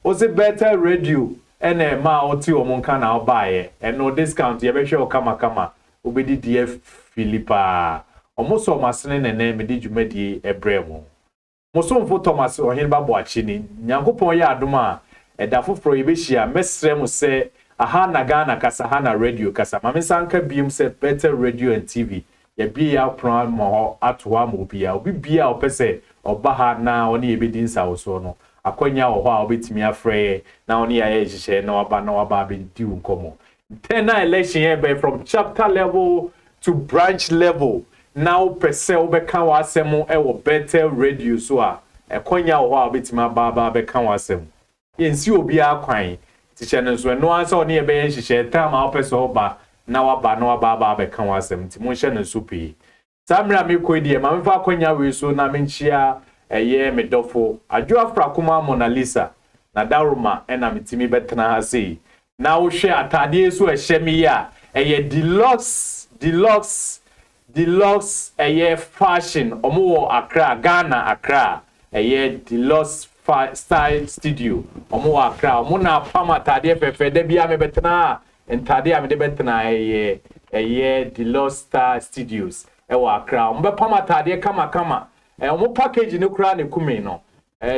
o se Bethel radio ene ma o ti o monka na o bae no discount ye be hwe o kama obedi DF Philippa omoso masene nene me di dwumadi ebremo Mosomfo Thomas ohin babo achini nyankopon ya adoma eda foforo yebehia mesrem se aha na Ghana kasa hana radio kasa mamesanka biem se Better Radio and TV ye bi ya pran mo atoa mo bia obi bia opese oba ha na oni yebedi nsa wo no akonya wo ho a obetimi afre na oni ya yehye na waba be di nkomo then election here be from chapter level to branch level now pese obeka wasem e Better Radio so a ekonya wo a obetima baba beka wasem yensi obi akwan tiche no so no answer oni e be yenhye time a opese oba na waba beka wasem ti mo hye no so pi samra me koidie ma me fa akonya we so na me nchia eye medofo adwo afra kuma Mona Lisa na daruma na metimi betena ha sei na wo hwe atade so ehye me ya eye deluxe eye fashion omo Accra Ghana Accra eye deluxe style studio omo Accra omo na pama atade fefe da bia me betena entade a me de betena eye deluxe style studios ewo Accra omo be pama atade kama omo package ne kura ne kumi no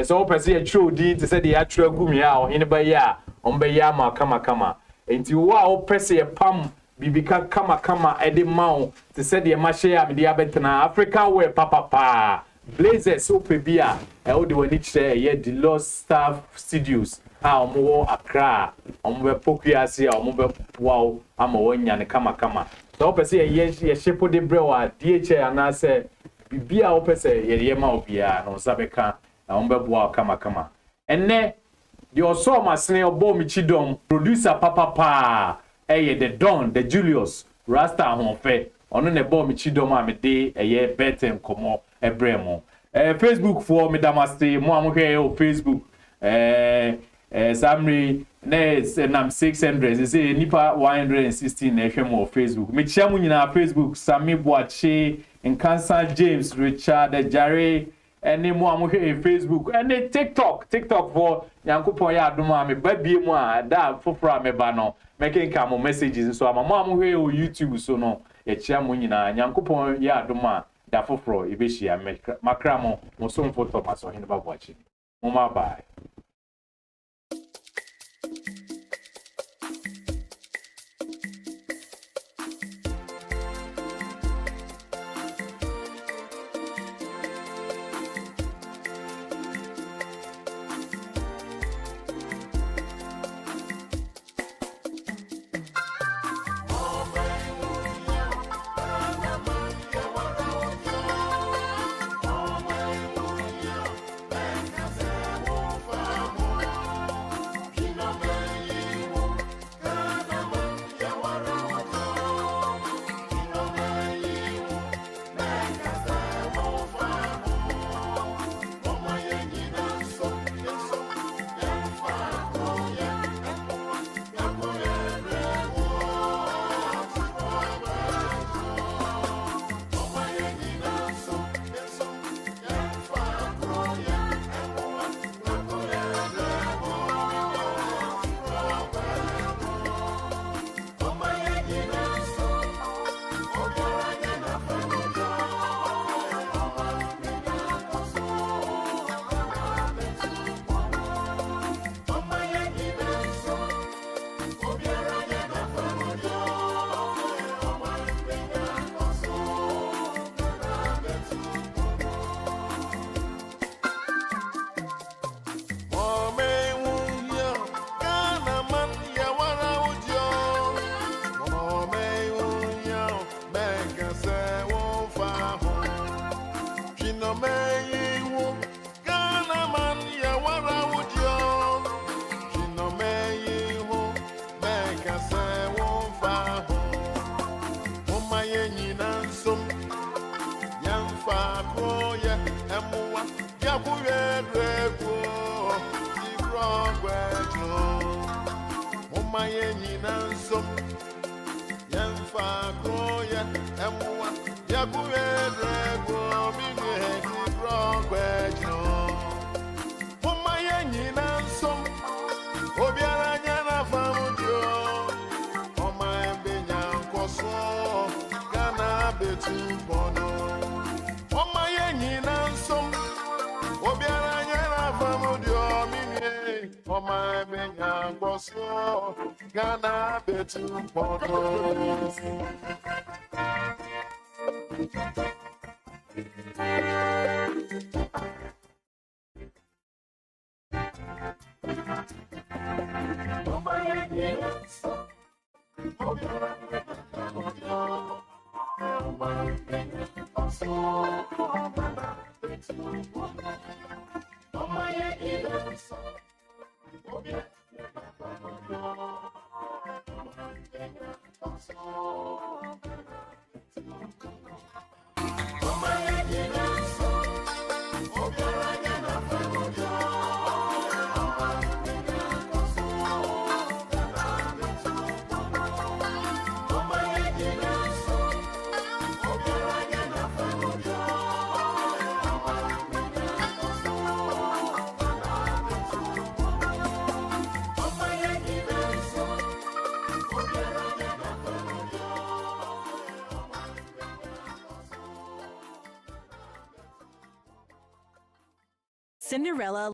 so pese ya tro di te se de ya tro gumi a ohine ba ya ombe ya ma kama enti wo a opese ye pam bibika kama ede mawo te se de ma hye ya me de abetena Africa wear papa blazers opebia o de wani kire ye Deluxe Staff Studios a omo Accra omo be pokuase a omo be wow ama wonya ne kama so opese ye shepo de brewa DHL anase bibia opese ye ma obia no sabeka na ombeboa kama enne the oso masene obo michidom producer papa eye the Don the Julius Rasta honfe ono ne bo michidom a me de eye betem komo ebremo Facebook for me damaste mo amhwe o Facebook Samri ne nam 600 say nipa 116 na hwemo Facebook me chiamu nyina Facebook Sami Boache Nkansa James Richard Jare ene mo amhwe Facebook ene TikTok for yankopon ya adoma me babie mu a da foforo me ba no make nka mo messages so ama mo amhwe o YouTube so no ya chiamu nyina yankopon ya adoma da foforo ebehia makra mo Mosomfo Thomas ohin ba Boache mo ma bye. my nansom, Yamfa Groya, Emwa, Yakuya, Drago, Mini, Rogbano. For my nansom, Obiara Famudio, on my Benyan Coso, Gana Betu Bono. On my nansom, Obiara Famudio, Mini, on my Benyan Coso, Gana Betu Bono. Cinderella